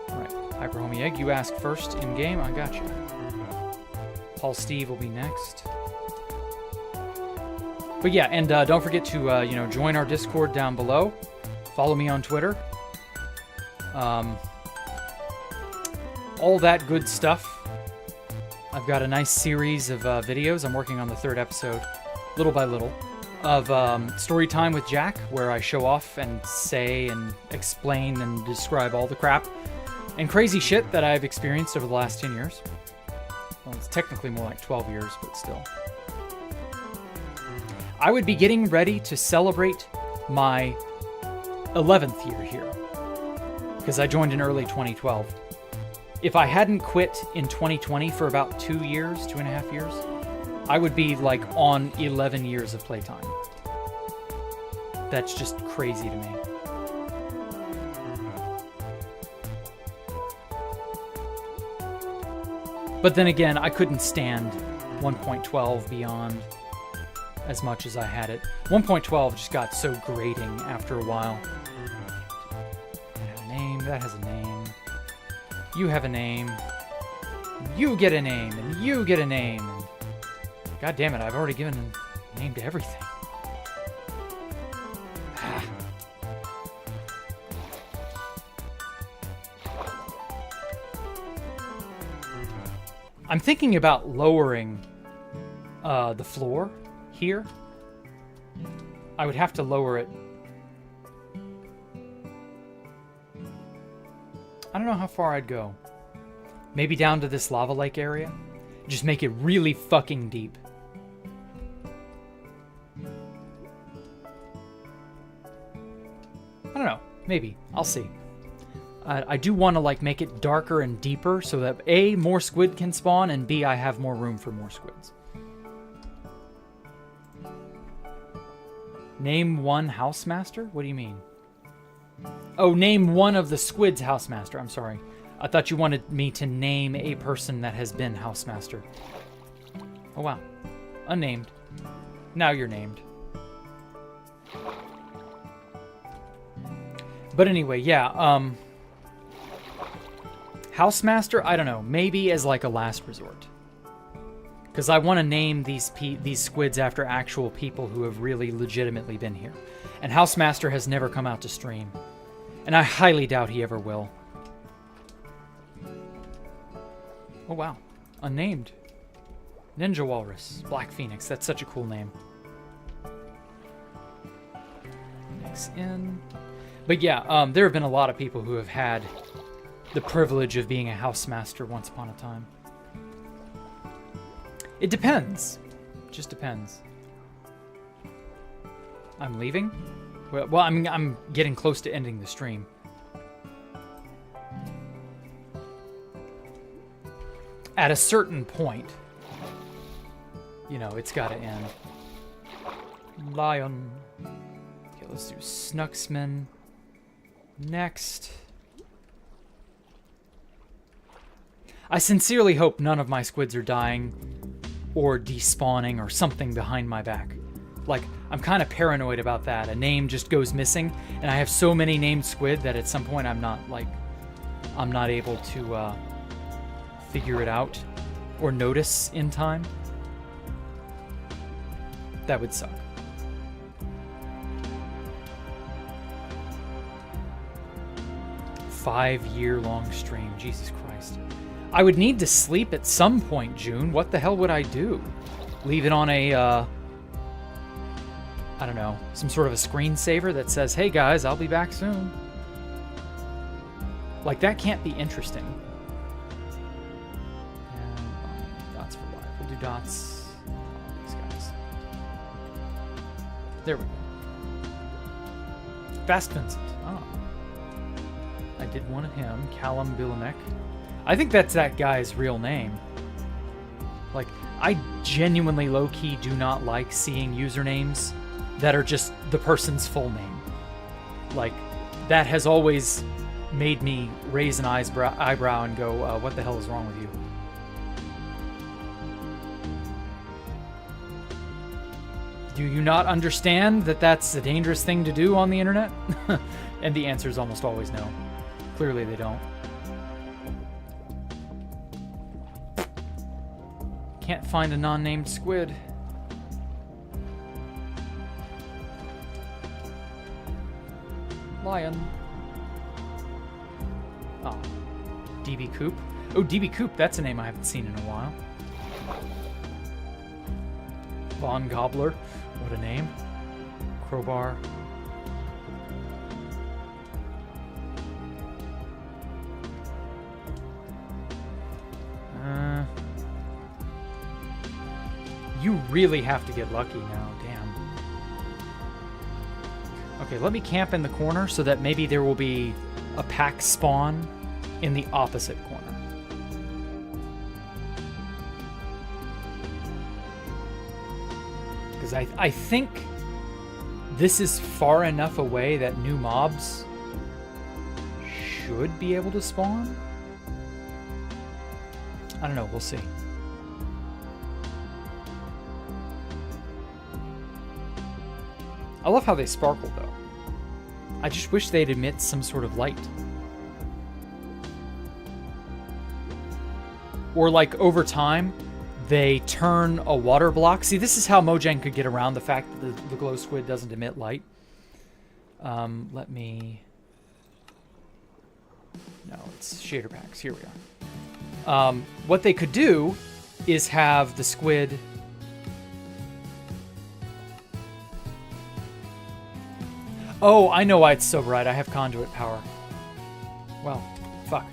Alright, Hyper Homie Egg, you asked first in-game. I got you. Paul Steve will be next. But yeah, and don't forget to, join our Discord down below. Follow me on Twitter. All that good stuff. I've got a nice series of videos. I'm working on the 3rd episode, little by little, of Story Time with Jack, where I show off and say and explain and describe all the crap and crazy shit that I've experienced over the last 10 years. Well, it's technically more like 12 years, but still. I would be getting ready to celebrate my 11th year here, because I joined in early 2012. If I hadn't quit in 2020 for about 2 years, 2.5 years, I would be like on 11 years of playtime. That's just crazy to me. But then again, I couldn't stand 1.12 beyond as much as I had it. 1.12 just got so grating after a while. That has a name, that has a name. You have a name. You get a name, and you get a name. And God damn it, I've already given a name to everything. I'm thinking about lowering the floor here. I would have to lower it. I don't know how far I'd go. Maybe down to this lava lake area. Just make it really fucking deep. I don't know. Maybe. I'll see. I do want to like make it darker and deeper so that A, more squid can spawn, and B, I have more room for more squids. Name one housemaster? What do you mean? Oh, name one of the squid's housemaster. I'm sorry. I thought you wanted me to name a person that has been housemaster. Oh, wow. Unnamed. Now you're named. But anyway, yeah, housemaster, I don't know. Maybe as like a last resort. Because I want to name these squids after actual people who have really legitimately been here. And housemaster has never come out to stream. And I highly doubt he ever will. Oh, wow. Unnamed. Ninja Walrus. Black Phoenix. That's such a cool name. Mix in. But yeah, there have been a lot of people who have had the privilege of being a housemaster once upon a time. It depends. It just depends. I'm leaving? Well, I'm getting close to ending the stream. At a certain point, it's got to end. Lion. Okay, let's do Snucksman. Next. I sincerely hope none of my squids are dying or despawning or something behind my back. Like, I'm kind of paranoid about that. A name just goes missing, and I have so many named squid that at some point I'm not able to figure it out or notice in time. That would suck. Five-year-long stream. Jesus Christ. I would need to sleep at some point, June. What the hell would I do? Leave it on a, I don't know, some sort of a screensaver that says, hey guys, I'll be back soon. Like, that can't be interesting. And dots for life. We'll do dots. These guys. There we go. Fast Vincent. Oh. I did one of him. Callum Bilamek. I think that's that guy's real name. Like, I genuinely low-key do not like seeing usernames that are just the person's full name. Like, that has always made me raise an eyebrow and go, what the hell is wrong with you? Do you not understand that that's a dangerous thing to do on the internet? And the answer is almost always no. Clearly they don't. Can't find a non-named squid. Lion. Oh. DB Coop. Oh, DB Coop, that's a name I haven't seen in a while. Von Gobbler. What a name. Crowbar. You really have to get lucky now, damn. Okay, let me camp in the corner so that maybe there will be a pack spawn in the opposite corner. Because I think this is far enough away that new mobs should be able to spawn. I don't know, we'll see. I love how they sparkle, though. I just wish they'd emit some sort of light. Or, like, over time, they turn a water block. See, this is how Mojang could get around the fact that the glow squid doesn't emit light. Let me... No, it's shader packs. Here we are. What they could do is have the squid... Oh, I know why it's so bright. I have conduit power. Well, fuck.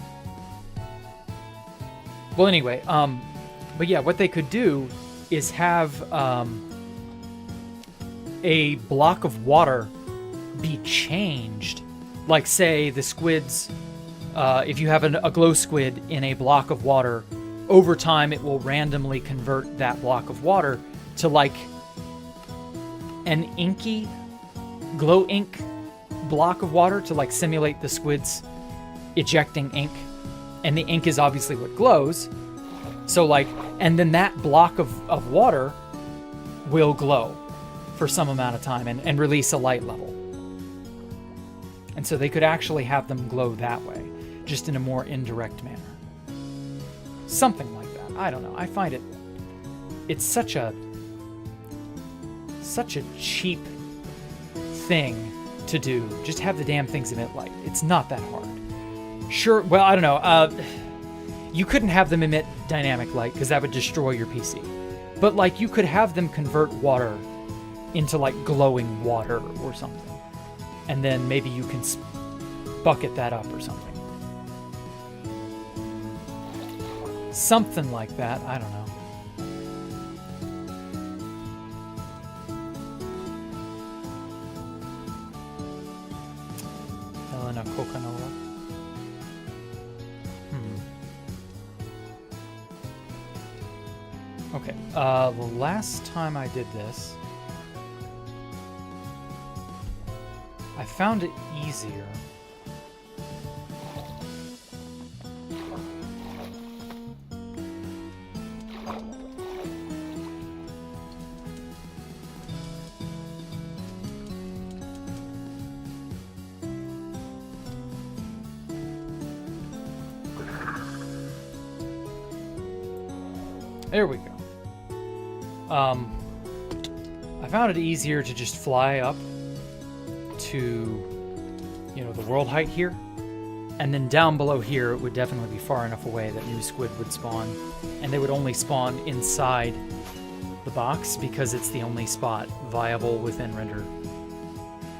Well, anyway, but yeah, what they could do is have a block of water be changed. Like, say, the squids, if you have a glow squid in a block of water, over time it will randomly convert that block of water to, like, an inky glow ink block of water to, like, simulate the squids ejecting ink. And the ink is obviously what glows. So, like, and then that block of water will glow for some amount of time and release a light level. And so they could actually have them glow that way, just in a more indirect manner. Something like that. I don't know. I find it's such a cheap thing to do. Just have the damn things emit light. It's not that hard. Sure, well, I don't know. You couldn't have them emit dynamic light because that would destroy your PC. But, like, you could have them convert water into, like, glowing water or something. And then maybe you can bucket that up or something. Something like that. I don't know. Helena Cocanola. Okay, the last time I did this, I found it easier. There we go. I found it easier to just fly up to, you know, the world height here. And then down below here, it would definitely be far enough away that new squid would spawn. And they would only spawn inside the box because it's the only spot viable within render.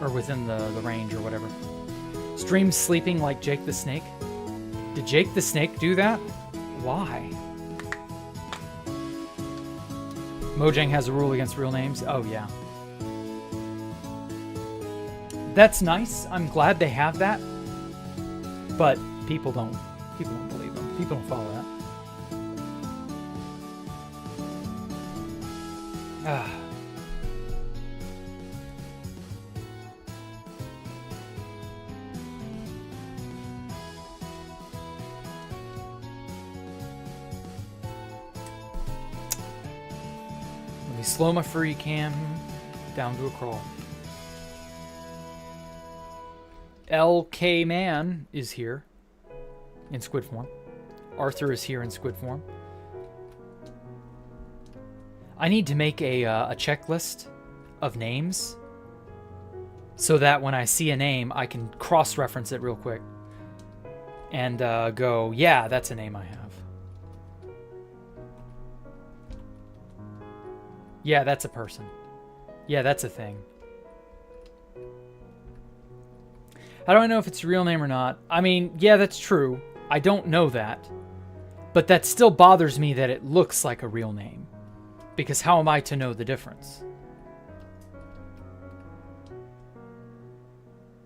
Or within the range or whatever. Stream sleeping like Jake the Snake. Did Jake the Snake do that? Why? Mojang has a rule against real names. Oh, yeah. That's nice. I'm glad they have that. But people don't believe them. People don't follow that. Let me slow my free cam down to a crawl. LK Man is here in squid form. Arthur is here in squid form. I need to make a checklist of names so that when I see a name, I can cross-reference it real quick and go, yeah, that's a name I have. Yeah, that's a person. Yeah, that's a thing. How do I know if it's a real name or not? I mean, yeah, that's true. I don't know that. But that still bothers me that it looks like a real name. Because how am I to know the difference?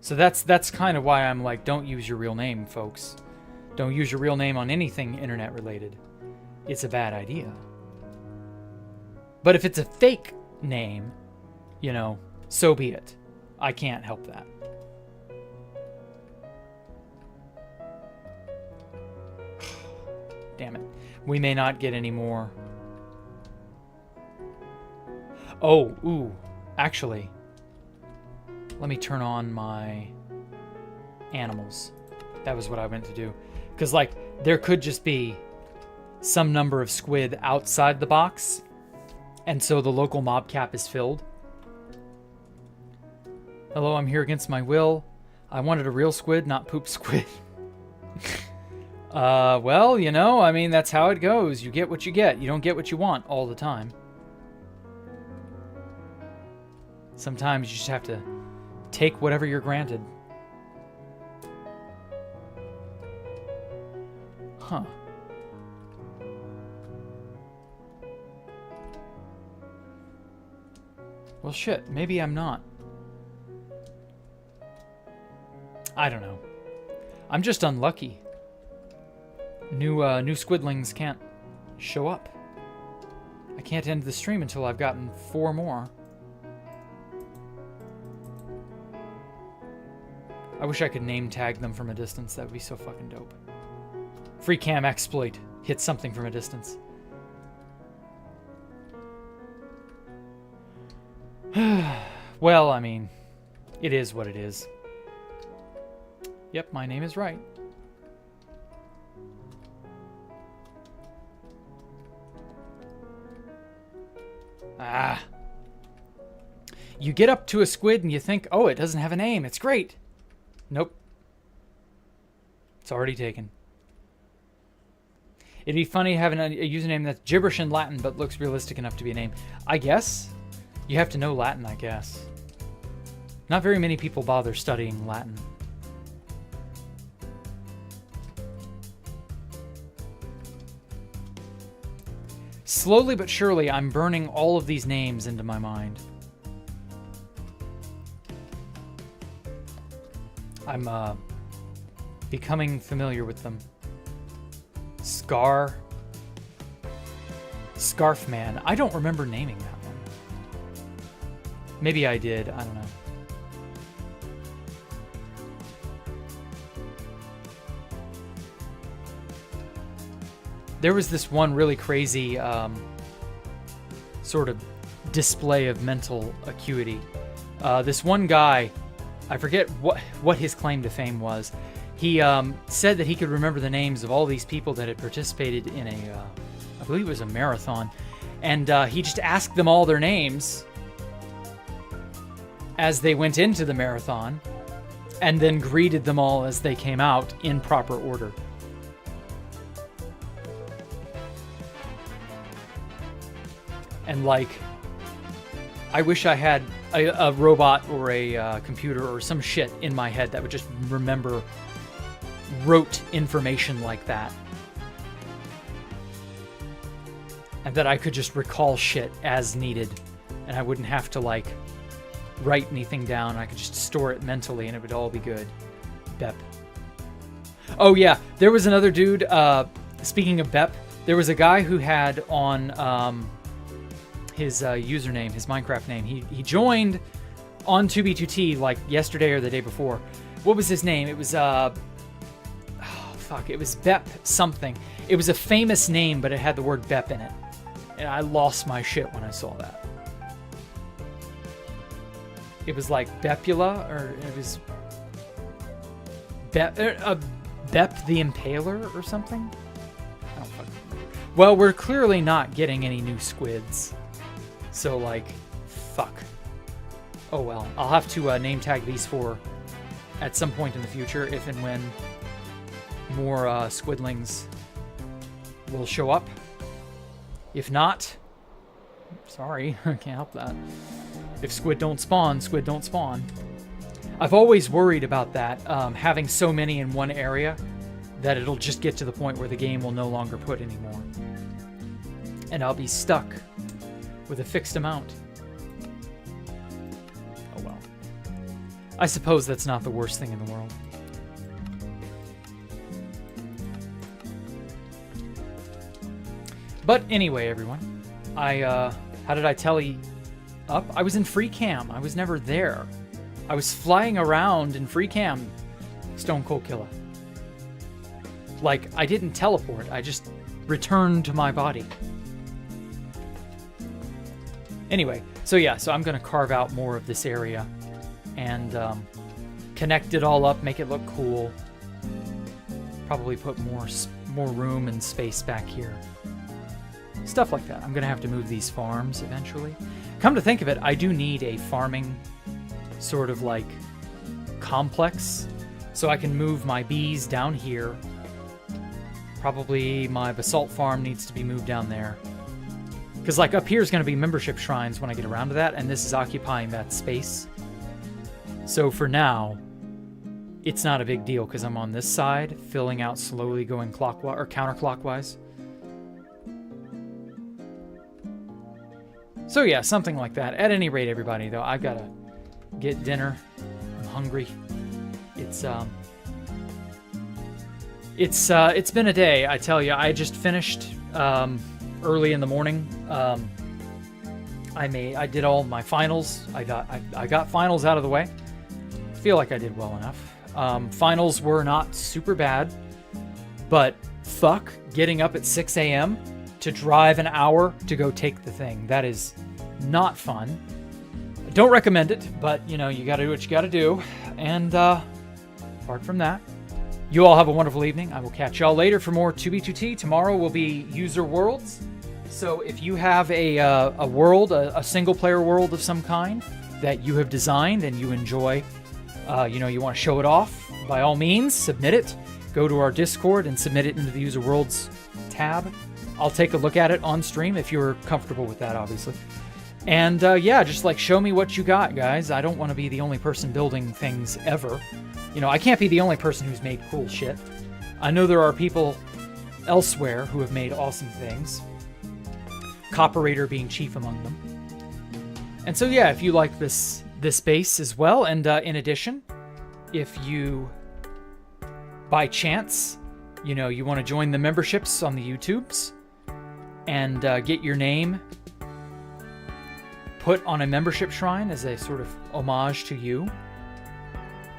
So that's kind of why I'm like, don't use your real name, folks. Don't use your real name on anything internet related. It's a bad idea. But if it's a fake name, you know, so be it. I can't help that. Damn it. We may not get any more. Oh, ooh. Actually, let me turn on my animals. That was what I meant to do. Because, like, there could just be some number of squid outside the box, and so the local mob cap is filled. Hello, I'm here against my will. I wanted a real squid, not poop squid. Well, you know, I mean, that's how it goes. You get what you get. You don't get what you want all the time. Sometimes you just have to take whatever you're granted. Huh. Well, shit. Maybe I'm not. I don't know. I'm just unlucky. New squidlings can't show up. I can't end the stream until I've gotten 4 more. I wish I could name tag them from a distance. That would be so fucking dope. Free cam exploit. Hit something from a distance. Well, I mean, it is what it is. Yep, my name is right. Ah. You get up to a squid and you think, oh, it doesn't have a name. It's great. Nope. It's already taken. It'd be funny having a username that's gibberish in Latin but looks realistic enough to be a name. I guess. You have to know Latin, I guess. Not very many people bother studying Latin. Slowly but surely, I'm burning all of these names into my mind. I'm becoming familiar with them. Scarf Man. I don't remember naming that one. Maybe I did. I don't know. There was this one really crazy sort of display of mental acuity. This one guy, I forget what his claim to fame was. He said that he could remember the names of all these people that had participated in I believe it was a marathon. And he just asked them all their names as they went into the marathon, and then greeted them all as they came out in proper order. And like, I wish I had a robot or a computer or some shit in my head that would just remember rote information like that. And that I could just recall shit as needed. And I wouldn't have to like write anything down. I could just store it mentally and it would all be good. Bep. Oh yeah, there was another dude, speaking of Bep, there was a guy who had on his username, his Minecraft name. He joined on 2b2t like yesterday or the day before. What was his name? It was it was Bep something. It was a famous name, but it had the word Bep in it. And I lost my shit when I saw that. It was like Bepula, or it was Bep the Impaler or something? I don't fucking remember. Well, we're clearly not getting any new squids. So, like, fuck. Oh well. I'll have to name tag these 4 at some point in the future, if and when more squidlings will show up. If not, sorry, I can't help that. If squid don't spawn, squid don't spawn. I've always worried about that, having so many in one area, that it'll just get to the point where the game will no longer put any more. And I'll be stuck with a fixed amount. Oh well. I suppose that's not the worst thing in the world. But anyway, everyone, how did I tally up? I was in free cam. I was never there. I was flying around in free cam, Stone Cold Killer. Like, I didn't teleport. I just returned to my body. Anyway, so yeah, so I'm going to carve out more of this area and connect it all up, make it look cool. Probably put more room and space back here. Stuff like that. I'm going to have to move these farms eventually. Come to think of it, I do need a farming sort of like complex so I can move my bees down here. Probably my basalt farm needs to be moved down there. Because like up here is going to be membership shrines when I get around to that, and this is occupying that space. So for now, it's not a big deal because I'm on this side, filling out slowly, going clockwise or counterclockwise. So yeah, something like that. At any rate, everybody, though, I've got to get dinner. I'm hungry. It's been a day, I tell you. I just finished early in the morning. I did all my finals. I got finals out of the way. I feel like I did well enough. Finals were not super bad, but fuck getting up at 6 a.m. to drive an hour to go take the thing. That is not fun. I don't recommend it, but you know, you got to do what you got to do. And apart from that, you all have a wonderful evening. I will catch y'all later for more 2b2t. Tomorrow will be user worlds. So if you have a world, a single player world of some kind that you have designed and you enjoy, you want to show it off, by all means, submit it. Go to our Discord and submit it into the user worlds tab. I'll take a look at it on stream if you're comfortable with that, obviously. And yeah, just like show me what you got, guys. I don't want to be the only person building things ever. You know, I can't be the only person who's made cool shit. I know there are people elsewhere who have made awesome things. Copperator being chief among them. And so yeah, if you like this base as well, and in addition, if you, by chance, you want to join the memberships on the YouTubes and get your name put on a membership shrine as a sort of homage to you,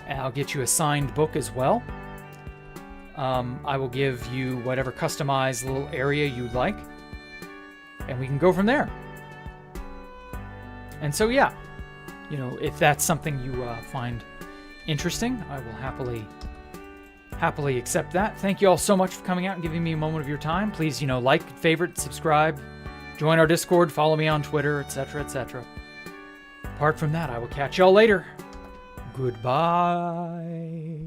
and I'll get you a signed book as well. I will give you whatever customized little area you'd like, and we can go from there. And so yeah, if that's something you find interesting, I will happily accept that. Thank you all so much for coming out and giving me a moment of your time. Please, like, favorite, subscribe, join our Discord, follow me on Twitter, etc., etc. Apart from that, I will catch y'all later. Goodbye.